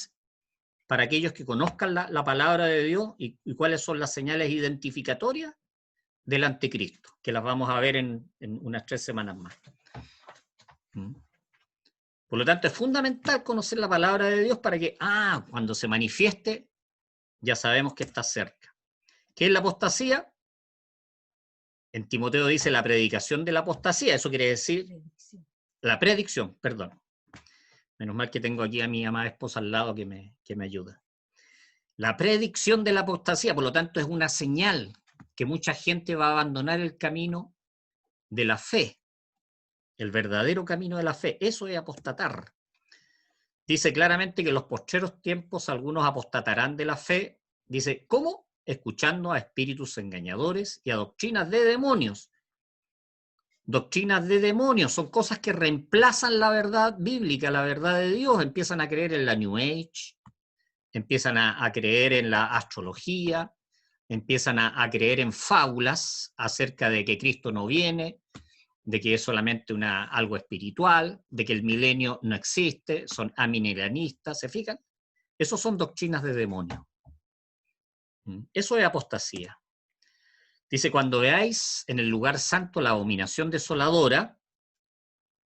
Speaker 1: para aquellos que conozcan la palabra de Dios y cuáles son las señales identificatorias del anticristo, que las vamos a ver en unas 3 semanas más. Por lo tanto, es fundamental conocer la palabra de Dios para que, cuando se manifieste, ya sabemos que está cerca. ¿Qué es la apostasía? En Timoteo dice la predicación de la apostasía, eso quiere decir la predicción, perdón. Menos mal que tengo aquí a mi amada esposa al lado que me ayuda. La predicción de la apostasía, por lo tanto, es una señal que mucha gente va a abandonar el camino de la fe, el verdadero camino de la fe. Eso es apostatar. Dice claramente que en los postreros tiempos algunos apostatarán de la fe. Dice, ¿cómo? Escuchando a espíritus engañadores y a doctrinas de demonios. doctrinas de demonios, son cosas que reemplazan la verdad bíblica, la verdad de Dios, empiezan a creer en la New Age, empiezan a creer en la astrología, empiezan a creer en fábulas acerca de que Cristo no viene, de que es solamente algo espiritual, de que el milenio no existe, son amilenianistas, ¿se fijan? Esos son doctrinas de demonio. Eso es apostasía. Dice, cuando veáis en el lugar santo la abominación desoladora,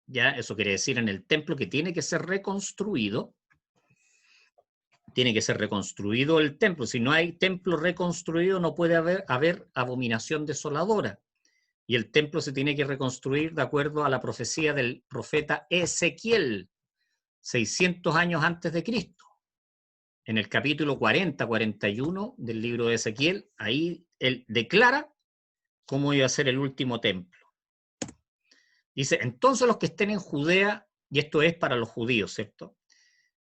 Speaker 1: ya eso quiere decir en el templo que tiene que ser reconstruido, el templo. Si no hay templo reconstruido, no puede haber abominación desoladora. Y el templo se tiene que reconstruir de acuerdo a la profecía del profeta Ezequiel, 600 años antes de Cristo. En el capítulo 40-41 del libro de Ezequiel, ahí él declara cómo iba a ser el último templo. Dice, entonces los que estén en Judea, y esto es para los judíos, ¿cierto?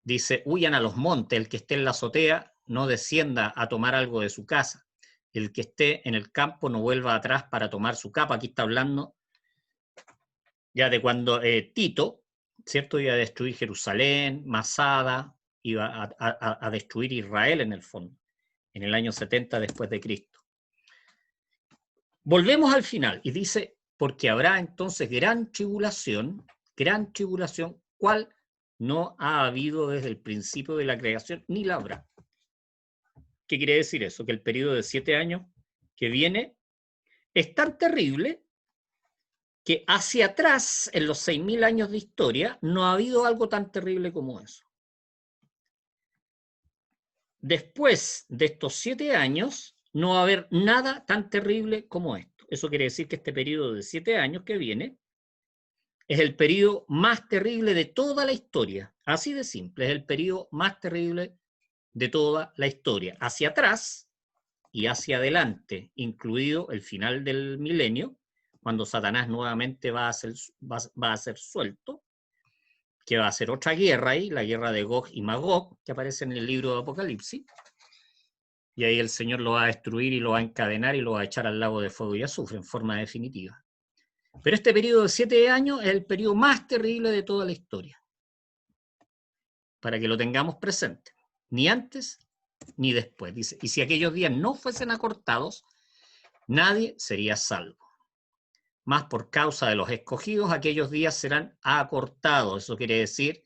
Speaker 1: Dice, huyan a los montes, el que esté en la azotea no descienda a tomar algo de su casa. El que esté en el campo no vuelva atrás para tomar su capa. Aquí está hablando ya de cuando Tito, ¿cierto? Iba a destruir Jerusalén, Masada, iba a destruir Israel en el fondo, en el año 70 después de Cristo. Volvemos al final y dice, porque habrá entonces gran tribulación, cual no ha habido desde el principio de la creación, ni la habrá. ¿Qué quiere decir eso? Que el periodo de 7 años que viene es tan terrible que hacia atrás, en los 6.000 años de historia, no ha habido algo tan terrible como eso. Después de estos 7 años, no va a haber nada tan terrible como esto. Eso quiere decir que este periodo de 7 años que viene es el periodo más terrible de toda la historia. Así de simple, es el periodo más terrible de toda la historia. Hacia atrás y hacia adelante, incluido el final del milenio, cuando Satanás nuevamente va a ser suelto, que va a ser otra guerra ahí, la guerra de Gog y Magog, que aparece en el libro de Apocalipsis, y ahí el Señor lo va a destruir y lo va a encadenar y lo va a echar al lago de fuego y azufre en forma definitiva. Pero este periodo de 7 años es el periodo más terrible de toda la historia, para que lo tengamos presente, ni antes ni después. Dice, y si aquellos días no fuesen acortados, nadie sería salvo. Más por causa de los escogidos, aquellos días serán acortados. Eso quiere decir,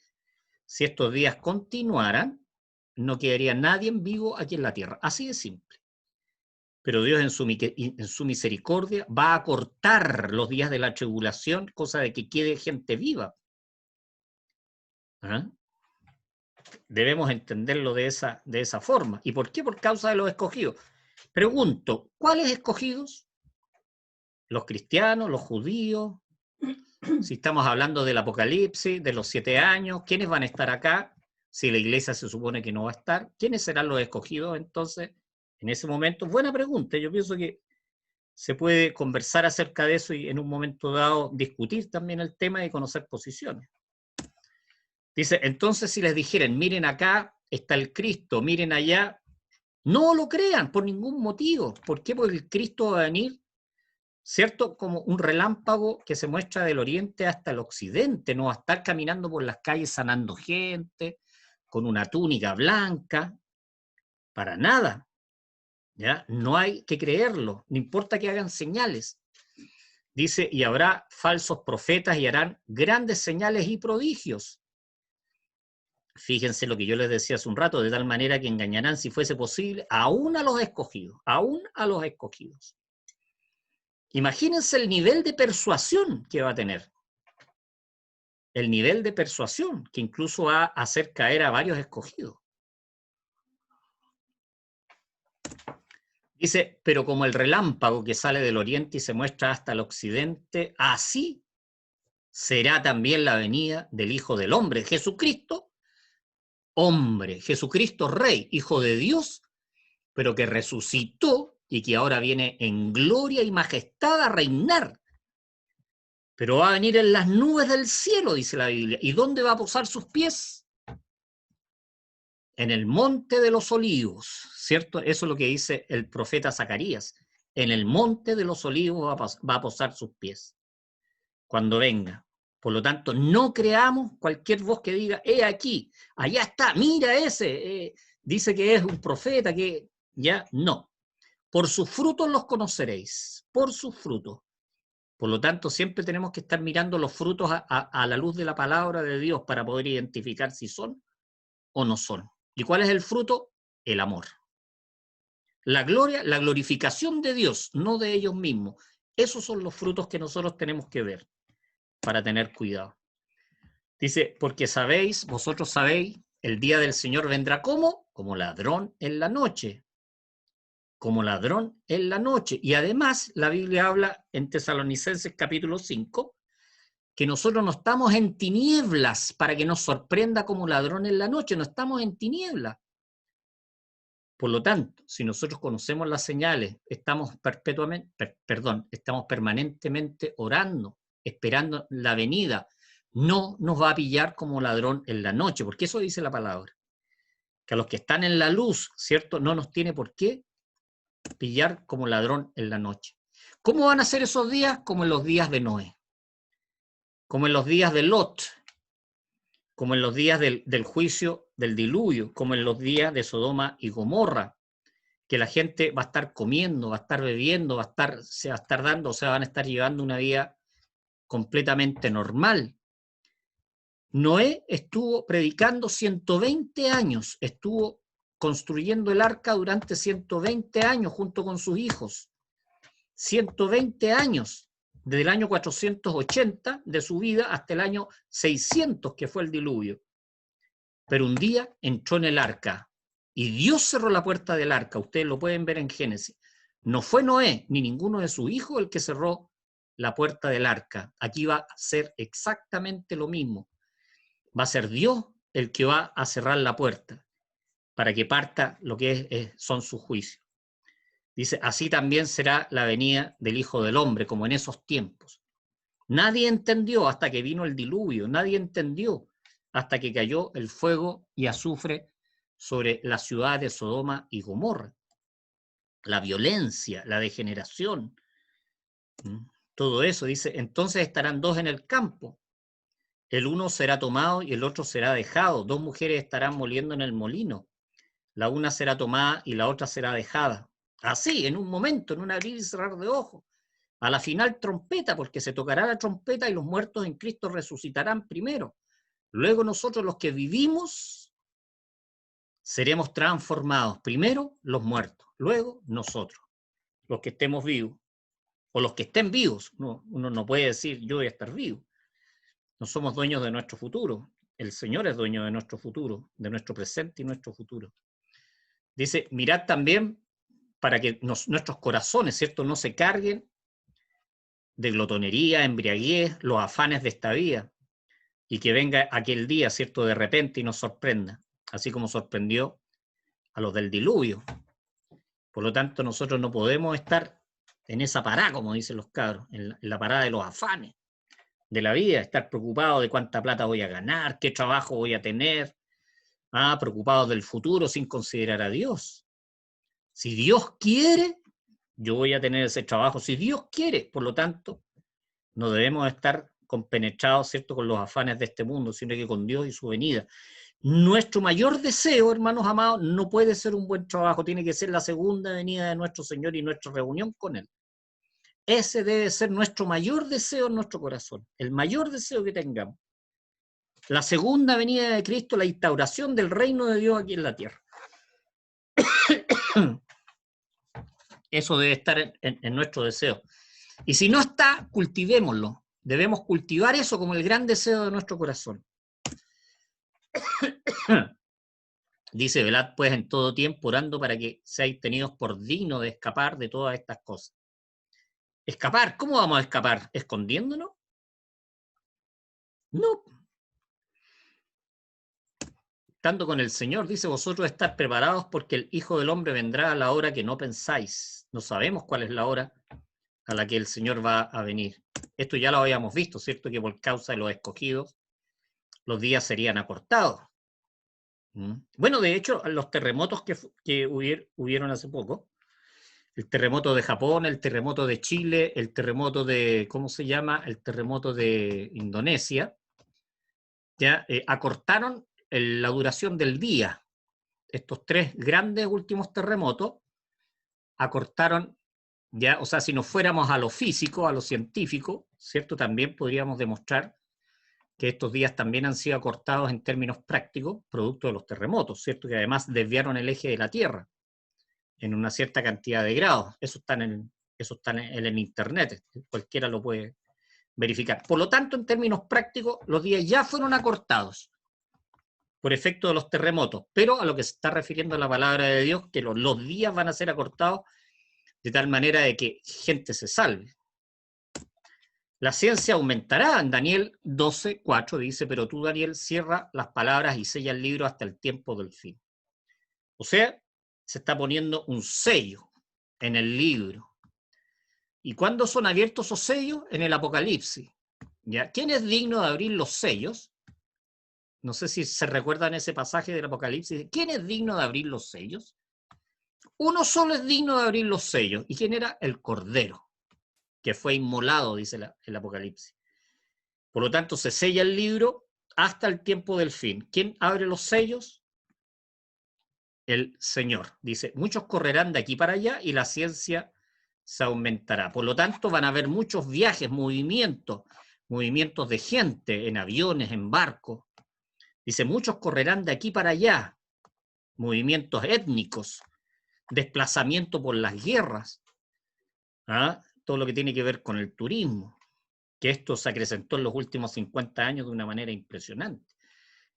Speaker 1: si estos días continuaran, no quedaría nadie en vivo aquí en la tierra. Así de simple. Pero Dios en su misericordia va a acortar los días de la tribulación, cosa de que quede gente viva. ¿Ah? Debemos entenderlo de esa forma. ¿Y por qué? Por causa de los escogidos. Pregunto, ¿cuáles escogidos? ¿Los cristianos, los judíos? Si estamos hablando del Apocalipsis, de los 7 años, ¿quiénes van a estar acá? Si la iglesia se supone que no va a estar, ¿quiénes serán los escogidos entonces en ese momento? Buena pregunta. Yo pienso que se puede conversar acerca de eso y en un momento dado discutir también el tema y conocer posiciones. Dice, entonces si les dijeren, miren acá está el Cristo, miren allá, no lo crean por ningún motivo. ¿Por qué? Porque el Cristo va a venir, ¿cierto? Como un relámpago que se muestra del oriente hasta el occidente, no va a estar caminando por las calles sanando gente, con una túnica blanca, para nada. ¿Ya? No hay que creerlo, no importa que hagan señales. Dice, y habrá falsos profetas y harán grandes señales y prodigios. Fíjense lo que yo les decía hace un rato, de tal manera que engañarán, si fuese posible, aún a los escogidos, aún a los escogidos. Imagínense el nivel de persuasión que va a tener. El nivel de persuasión que incluso va a hacer caer a varios escogidos. Dice, pero como el relámpago que sale del oriente y se muestra hasta el occidente, así será también la venida del Hijo del Hombre, Jesucristo, hombre, Jesucristo Rey, Hijo de Dios, pero que resucitó y que ahora viene en gloria y majestad a reinar. Pero va a venir en las nubes del cielo, dice la Biblia. ¿Y dónde va a posar sus pies? En el monte de los olivos, ¿cierto? Eso es lo que dice el profeta Zacarías. En el monte de los olivos va a posar sus pies. cuando venga. Por lo tanto, no creamos cualquier voz que diga, aquí, allá está, mira ese, dice que es un profeta, que ya no. Por sus frutos los conoceréis, por sus frutos. Por lo tanto, siempre tenemos que estar mirando los frutos a la luz de la palabra de Dios para poder identificar si son o no son. ¿Y cuál es el fruto? El amor. La gloria, la glorificación de Dios, no de ellos mismos. Esos son los frutos que nosotros tenemos que ver para tener cuidado. Dice, porque sabéis, vosotros sabéis, el día del Señor vendrá ¿cómo? Como ladrón en la noche. Como ladrón en la noche. Y además, la Biblia habla en Tesalonicenses capítulo 5, que nosotros no estamos en tinieblas para que nos sorprenda como ladrón en la noche, no estamos en tinieblas. Por lo tanto, si nosotros conocemos las señales, estamos permanentemente orando, esperando la venida, no nos va a pillar como ladrón en la noche, porque eso dice la palabra. Que a los que están en la luz, ¿cierto? No nos tiene por qué pillar como ladrón en la noche. ¿Cómo van a ser esos días? Como en los días de Noé, como en los días de Lot, como en los días del juicio del diluvio, como en los días de Sodoma y Gomorra, que la gente va a estar comiendo, va a estar bebiendo, se va a estar dando, o sea, van a estar llevando una vida completamente normal. Noé estuvo predicando 120 años, estuvo construyendo el arca durante 120 años junto con sus hijos. 120 años, desde el año 480 de su vida hasta el año 600, que fue el diluvio. Pero un día entró en el arca y Dios cerró la puerta del arca. Ustedes lo pueden ver en Génesis. No fue Noé ni ninguno de sus hijos el que cerró la puerta del arca. Aquí va a ser exactamente lo mismo. Va a ser Dios el que va a cerrar la puerta para que parta lo que son sus juicios. Dice, así también será la venida del Hijo del Hombre, como en esos tiempos. Nadie entendió hasta que vino el diluvio, nadie entendió hasta que cayó el fuego y azufre sobre la ciudad de Sodoma y Gomorra. La violencia, la degeneración, todo eso, dice, entonces estarán dos en el campo. El uno será tomado y el otro será dejado. Dos mujeres estarán moliendo en el molino. La una será tomada y la otra será dejada. Así, en un momento, en un abrir y cerrar de ojos. A la final trompeta, porque se tocará la trompeta y los muertos en Cristo resucitarán primero. Luego nosotros los que vivimos seremos transformados. Primero los muertos, luego nosotros, los que estemos vivos. O los que estén vivos. No, uno no puede decir yo voy a estar vivo. No somos dueños de nuestro futuro. El Señor es dueño de nuestro futuro, de nuestro presente y nuestro futuro. Dice, mirad también para que nuestros corazones, ¿cierto?, no se carguen de glotonería, embriaguez, los afanes de esta vida, y que venga aquel día, ¿cierto?, de repente y nos sorprenda, así como sorprendió a los del diluvio. Por lo tanto, nosotros no podemos estar en esa parada, como dicen los cabros, en la parada de los afanes de la vida, estar preocupado de cuánta plata voy a ganar, qué trabajo voy a tener, preocupado del futuro sin considerar a Dios. Si Dios quiere, yo voy a tener ese trabajo, si Dios quiere. Por lo tanto, no debemos estar compenetrados, ¿cierto?, con los afanes de este mundo, sino que con Dios y su venida. Nuestro mayor deseo, hermanos amados, no puede ser un buen trabajo, tiene que ser la segunda venida de nuestro Señor y nuestra reunión con Él. Ese debe ser nuestro mayor deseo en nuestro corazón, el mayor deseo que tengamos. La segunda venida de Cristo, la instauración del reino de Dios aquí en la tierra. Eso debe estar en nuestro deseo. Y si no está, cultivémoslo. Debemos cultivar eso como el gran deseo de nuestro corazón. Dice, velad pues en todo tiempo orando para que seáis tenidos por dignos de escapar de todas estas cosas. ¿Escapar? ¿Cómo vamos a escapar? ¿Escondiéndonos? No. Estando con el Señor, dice, vosotros estáis preparados porque el Hijo del Hombre vendrá a la hora que no pensáis. No sabemos cuál es la hora a la que el Señor va a venir. Esto ya lo habíamos visto, ¿cierto? Que por causa de los escogidos, los días serían acortados. Bueno, de hecho, los terremotos que hubieron hace poco, el terremoto de Japón, el terremoto de Chile, el terremoto de, ¿cómo se llama? El terremoto de Indonesia, ya acortaron la duración del día. Estos tres grandes últimos terremotos acortaron, ya, o sea, si nos fuéramos a lo físico, a lo científico, ¿cierto? También podríamos demostrar que estos días también han sido acortados en términos prácticos, producto de los terremotos, ¿cierto? Que además desviaron el eje de la Tierra en una cierta cantidad de grados. Eso está en el Internet, cualquiera lo puede verificar. Por lo tanto, en términos prácticos, los días ya fueron acortados por efecto de los terremotos, pero a lo que se está refiriendo la palabra de Dios, que los días van a ser acortados de tal manera de que gente se salve. La ciencia aumentará. En Daniel 12:4 dice, pero tú, Daniel, cierra las palabras y sella el libro hasta el tiempo del fin. O sea, se está poniendo un sello en el libro. ¿Y cuándo son abiertos esos sellos? En el Apocalipsis. ¿Ya? ¿Quién es digno de abrir los sellos? No sé si se recuerdan ese pasaje del Apocalipsis. ¿Quién es digno de abrir los sellos? Uno solo es digno de abrir los sellos. ¿Y quién era? El Cordero, que fue inmolado, dice el Apocalipsis. Por lo tanto, se sella el libro hasta el tiempo del fin. ¿Quién abre los sellos? El Señor. Dice, muchos correrán de aquí para allá y la ciencia se aumentará. Por lo tanto, van a haber muchos viajes, movimientos de gente en aviones, en barcos. Dice, muchos correrán de aquí para allá. Movimientos étnicos, desplazamiento por las guerras, ¿ah? Todo lo que tiene que ver con el turismo, que esto se acrecentó en los últimos 50 años de una manera impresionante.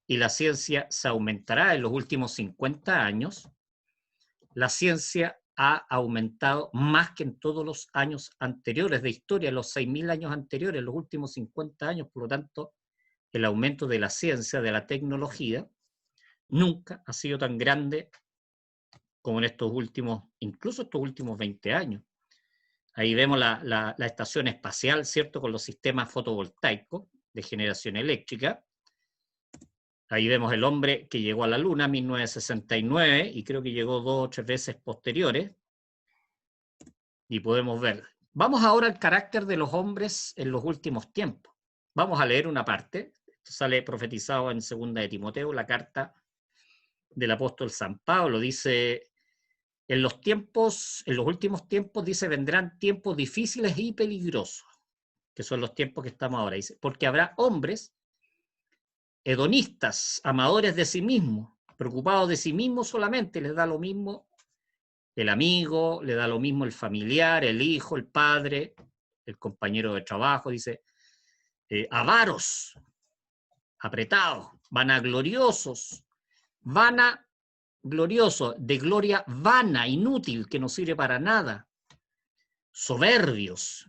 Speaker 1: Y la ciencia se aumentará en los últimos 50 años. La ciencia ha aumentado más que en todos los años anteriores de historia, los 6.000 años anteriores, los últimos 50 años. Por lo tanto, el aumento de la ciencia, de la tecnología, nunca ha sido tan grande como en estos últimos, incluso estos últimos 20 años. Ahí vemos la estación espacial, ¿cierto? Con los sistemas fotovoltaicos de generación eléctrica. Ahí vemos el hombre que llegó a la Luna en 1969 y creo que llegó 2 o 3 veces posteriores. Y podemos ver. Vamos ahora al carácter de los hombres en los últimos tiempos. Vamos a leer una parte. Esto sale profetizado en 2 de Timoteo, la carta del apóstol San Pablo. Dice, en los últimos tiempos, dice, vendrán tiempos difíciles y peligrosos, que son los tiempos que estamos ahora. Dice, porque habrá hombres hedonistas, amadores de sí mismos, preocupados de sí mismos solamente, les da lo mismo el amigo, le da lo mismo el familiar, el hijo, el padre, el compañero de trabajo, dice, avaros, apretados, vanagloriosos, de gloria vana, inútil, que no sirve para nada, soberbios.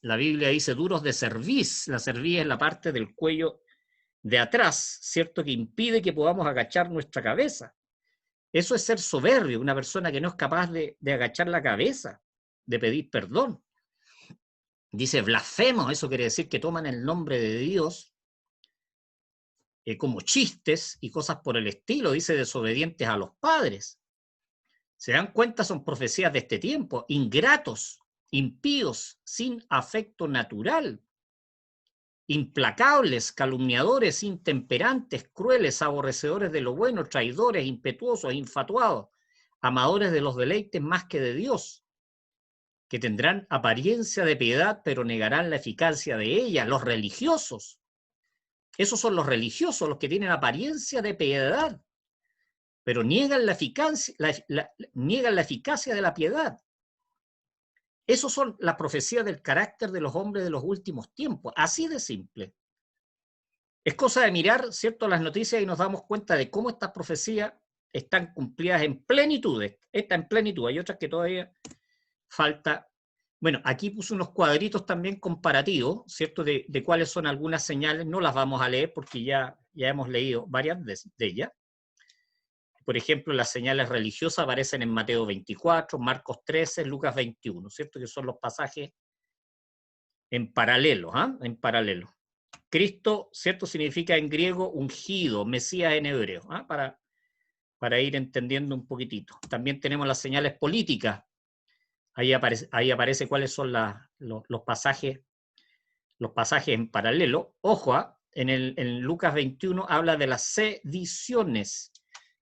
Speaker 1: La Biblia dice duros de cerviz. La cerviz es la parte del cuello de atrás, ¿cierto? Que impide que podamos agachar nuestra cabeza. Eso es ser soberbio, una persona que no es capaz de agachar la cabeza, de pedir perdón. Dice blasfemos, eso quiere decir que toman el nombre de Dios como chistes y cosas por el estilo. Dice desobedientes a los padres. ¿Se dan cuenta? Son profecías de este tiempo. Ingratos, impíos, sin afecto natural, implacables, calumniadores, intemperantes, crueles, aborrecedores de lo bueno, traidores, impetuosos, infatuados, amadores de los deleites más que de Dios, que tendrán apariencia de piedad, pero negarán la eficacia de ella. Los religiosos. Esos son los religiosos, los que tienen apariencia de piedad, pero niegan la eficacia de la piedad. Esos son las profecías del carácter de los hombres de los últimos tiempos, así de simple. Es cosa de mirar, ¿cierto?, las noticias y nos damos cuenta de cómo estas profecías están cumplidas en plenitud. Esta en plenitud, hay otras que todavía falta. Bueno, aquí puse unos cuadritos también comparativos, ¿cierto?, de cuáles son algunas señales. No las vamos a leer porque ya hemos leído varias de ellas. Por ejemplo, las señales religiosas aparecen en Mateo 24, Marcos 13, Lucas 21, ¿cierto? Que son los pasajes en paralelo, ¿ah? En paralelo. Cristo, ¿cierto? Significa en griego ungido, Mesías en hebreo, ¿ah? Para ir entendiendo un poquitito. También tenemos las señales políticas. Ahí aparece cuáles son los pasajes en paralelo. Ojo, en Lucas 21 habla de las sediciones,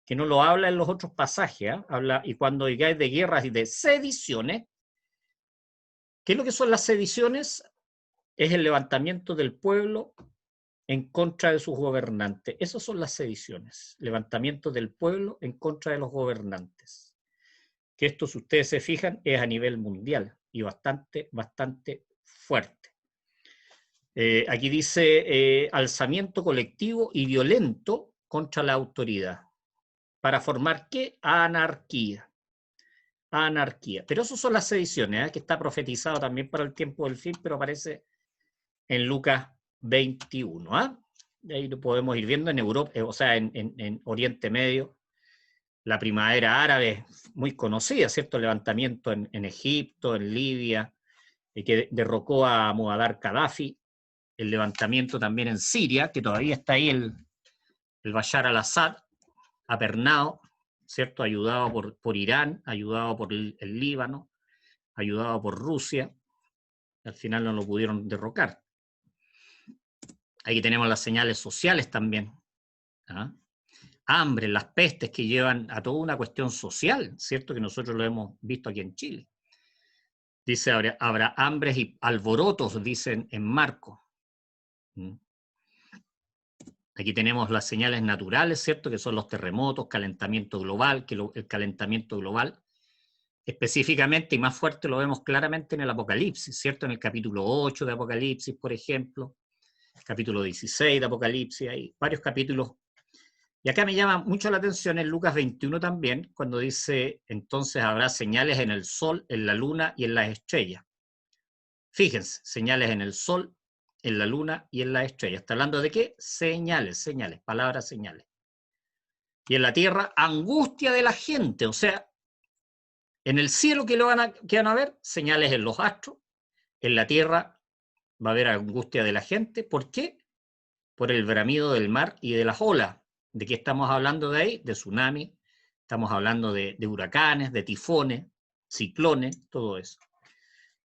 Speaker 1: que no lo habla en los otros pasajes. Habla, y cuando oigáis de guerras y de sediciones, ¿qué es lo que son las sediciones? Es el levantamiento del pueblo en contra de sus gobernantes. Esas son las sediciones, levantamiento del pueblo en contra de los gobernantes. Que esto, si ustedes se fijan, es a nivel mundial y bastante fuerte. Aquí dice alzamiento colectivo y violento contra la autoridad. ¿Para formar qué? Anarquía. Anarquía. Pero eso son las sediciones, que está profetizado también para el tiempo del fin, pero aparece en Lucas 21. De ahí lo podemos ir viendo en Europa, o sea, en Oriente Medio. La primavera árabe, muy conocida, ¿cierto? El levantamiento en Egipto, en Libia, que derrocó a Muammar Gaddafi. El levantamiento también en Siria, que todavía está ahí el Bashar al-Assad, apernado, ¿cierto? Ayudado por Irán, ayudado por el Líbano, ayudado por Rusia. Al final no lo pudieron derrocar. Aquí tenemos las señales sociales también. Hambre, las pestes que llevan a toda una cuestión social, ¿cierto? Que nosotros lo hemos visto aquí en Chile. Dice, habrá hambres y alborotos, dicen en Marcos. Aquí tenemos las señales naturales, ¿cierto? Que son los terremotos, calentamiento global, el calentamiento global, específicamente y más fuerte lo vemos claramente en el Apocalipsis, ¿cierto? En el capítulo 8 de Apocalipsis, por ejemplo, capítulo 16 de Apocalipsis, hay varios capítulos. Y acá me llama mucho la atención en Lucas 21 también, cuando dice, entonces habrá señales en el sol, en la luna y en las estrellas. Fíjense, señales en el sol, en la luna y en las estrellas. ¿Está hablando de qué? Señales, palabras señales. Y en la tierra, angustia de la gente. O sea, en el cielo, ¿qué van a ver? Señales en los astros. En la tierra va a haber angustia de la gente. ¿Por qué? Por el bramido del mar y de las olas. ¿De qué estamos hablando de ahí? De tsunami. Estamos hablando de huracanes, de tifones, ciclones, todo eso.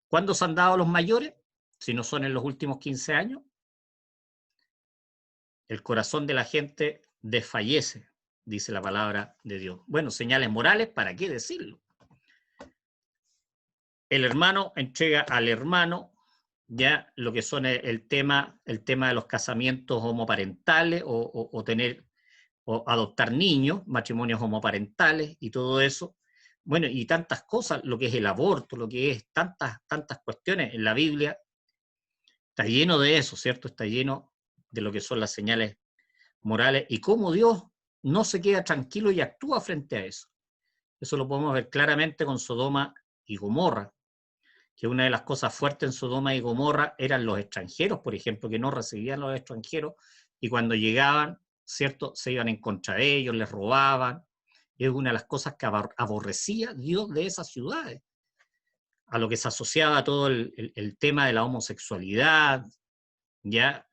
Speaker 1: ¿Cuándo se han dado los mayores? Si no son en los últimos 15 años. El corazón de la gente desfallece, dice la palabra de Dios. Bueno, señales morales, ¿para qué decirlo? El hermano entrega al hermano ya lo que son el tema de los casamientos homoparentales o adoptar niños, matrimonios homoparentales y todo eso. Bueno, y tantas cosas, lo que es el aborto, lo que es tantas cuestiones en la Biblia, está lleno de eso, ¿cierto? Está lleno de lo que son las señales morales y cómo Dios no se queda tranquilo y actúa frente a eso. Eso lo podemos ver claramente con Sodoma y Gomorra, que una de las cosas fuertes en Sodoma y Gomorra eran los extranjeros, por ejemplo, que no recibían los extranjeros y cuando llegaban, ¿cierto?, se iban en contra de ellos, les robaban. Es una de las cosas que aborrecía Dios de esas ciudades, a lo que se asociaba todo el tema de la homosexualidad, ¿ya?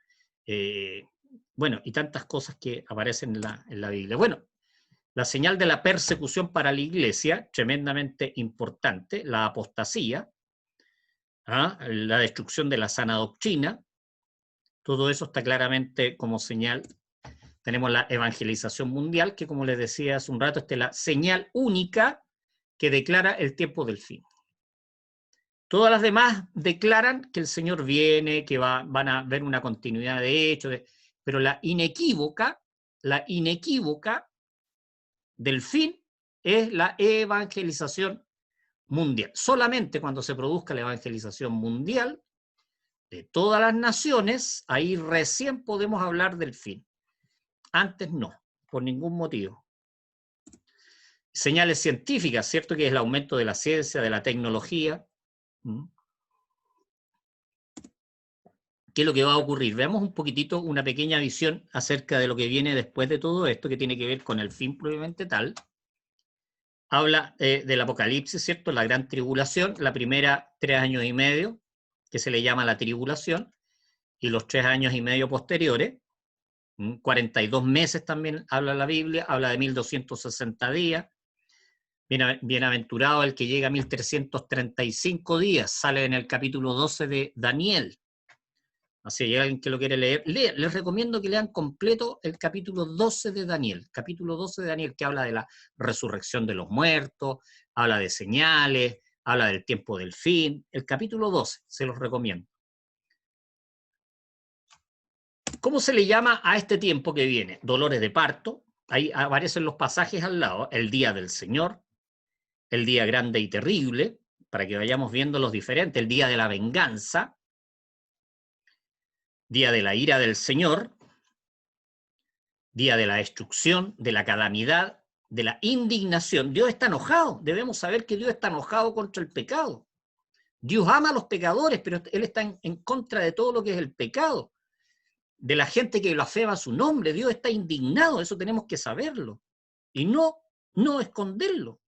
Speaker 1: Bueno, y tantas cosas que aparecen en la Biblia. Bueno, la señal de la persecución para la iglesia, tremendamente importante, la apostasía, la destrucción de la sana doctrina, todo eso está claramente como señal. Tenemos la evangelización mundial, que como les decía hace un rato, esta es la señal única que declara el tiempo del fin. Todas las demás declaran que el Señor viene, que van a ver una continuidad de hechos, pero la inequívoca del fin es la evangelización mundial. Solamente cuando se produzca la evangelización mundial de todas las naciones, ahí recién podemos hablar del fin. Antes no, por ningún motivo. Señales científicas, ¿cierto? Que es el aumento de la ciencia, de la tecnología. ¿Qué es lo que va a ocurrir? Veamos un poquitito, una pequeña visión acerca de lo que viene después de todo esto, que tiene que ver con el fin propiamente tal. Habla del Apocalipsis, ¿cierto? La gran tribulación, la primera 3 años y medio, que se le llama la tribulación, y los 3 años y medio posteriores, 42 meses también habla la Biblia, habla de 1260 días, Bienaventurado el que llega a 1335 días, sale en el capítulo 12 de Daniel. Así, hay alguien que lo quiere leer. Les recomiendo que lean completo el capítulo 12 de Daniel. Capítulo 12 de Daniel, que habla de la resurrección de los muertos, habla de señales, habla del tiempo del fin. El capítulo 12, se los recomiendo. ¿Cómo se le llama a este tiempo que viene? Dolores de parto. Ahí aparecen los pasajes al lado. El día del Señor, el día grande y terrible, para que vayamos viendo los diferentes. El día de la venganza, día de la ira del Señor, día de la destrucción, de la calamidad, de la indignación. Dios está enojado. Debemos saber que Dios está enojado contra el pecado. Dios ama a los pecadores, pero Él está en contra de todo lo que es el pecado. De la gente que blasfema su nombre. Dios está indignado, eso tenemos que saberlo. Y no esconderlo.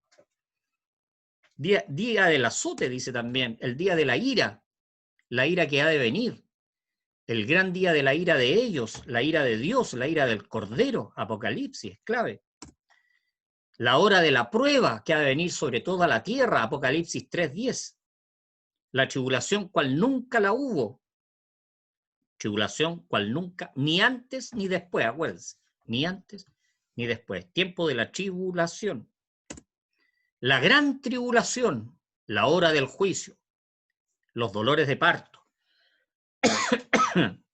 Speaker 1: Día del azote, dice también, el día de la ira que ha de venir. El gran día de la ira de ellos, la ira de Dios, la ira del Cordero, Apocalipsis, es clave. La hora de la prueba que ha de venir sobre toda la tierra, Apocalipsis 3:10. La tribulación cual nunca la hubo. Tribulación cual nunca, ni antes ni después, acuérdense, ni antes ni después. Tiempo de la tribulación. La gran tribulación, la hora del juicio, los dolores de parto.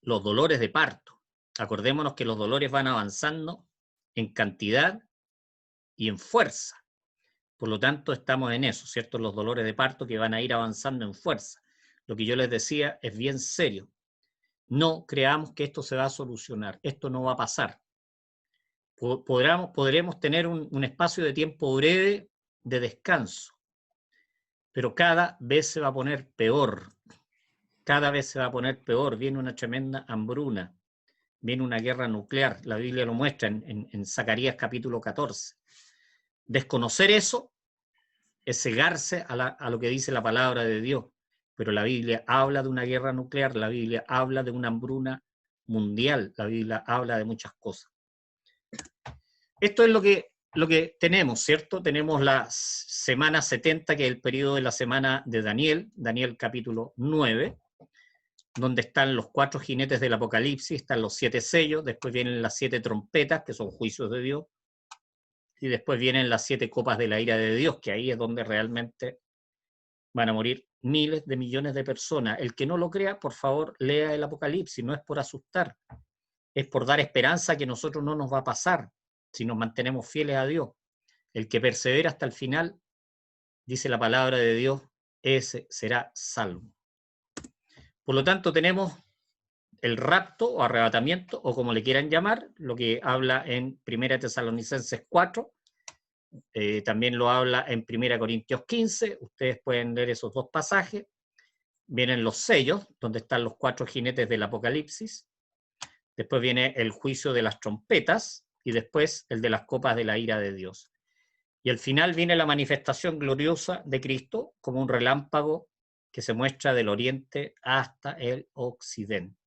Speaker 1: Los dolores de parto. Acordémonos que los dolores van avanzando en cantidad y en fuerza. Por lo tanto, estamos en eso, ¿cierto? Los dolores de parto que van a ir avanzando en fuerza. Lo que yo les decía es bien serio. No creamos que esto se va a solucionar. Esto no va a pasar. Podremos tener un espacio de tiempo breve de descanso, pero cada vez se va a poner peor. Cada vez se va a poner peor. Viene una tremenda hambruna. Viene una guerra nuclear. La Biblia lo muestra en Zacarías capítulo 14. Desconocer eso es cegarse a lo que dice la palabra de Dios. Pero la Biblia habla de una guerra nuclear, la Biblia habla de una hambruna mundial, la Biblia habla de muchas cosas. Esto es lo que tenemos, ¿cierto? Tenemos la semana 70, que es el periodo de la semana de Daniel, Daniel capítulo 9, donde están los 4 jinetes del Apocalipsis, están los 7 sellos, después vienen las 7 trompetas, que son juicios de Dios, y después vienen las 7 copas de la ira de Dios, que ahí es donde realmente van a morir miles de millones de personas. El que no lo crea, por favor, lea el Apocalipsis, no es por asustar, es por dar esperanza que a nosotros no nos va a pasar si nos mantenemos fieles a Dios. El que persevera hasta el final, dice la palabra de Dios, ese será salvo. Por lo tanto, tenemos el rapto o arrebatamiento, o como le quieran llamar, lo que habla en 1 Tesalonicenses 4, también lo habla en 1 Corintios 15, ustedes pueden leer esos 2 pasajes. Vienen los sellos, donde están los 4 jinetes del Apocalipsis. Después viene el juicio de las trompetas, y después el de las copas de la ira de Dios. Y al final viene la manifestación gloriosa de Cristo como un relámpago que se muestra del oriente hasta el occidente.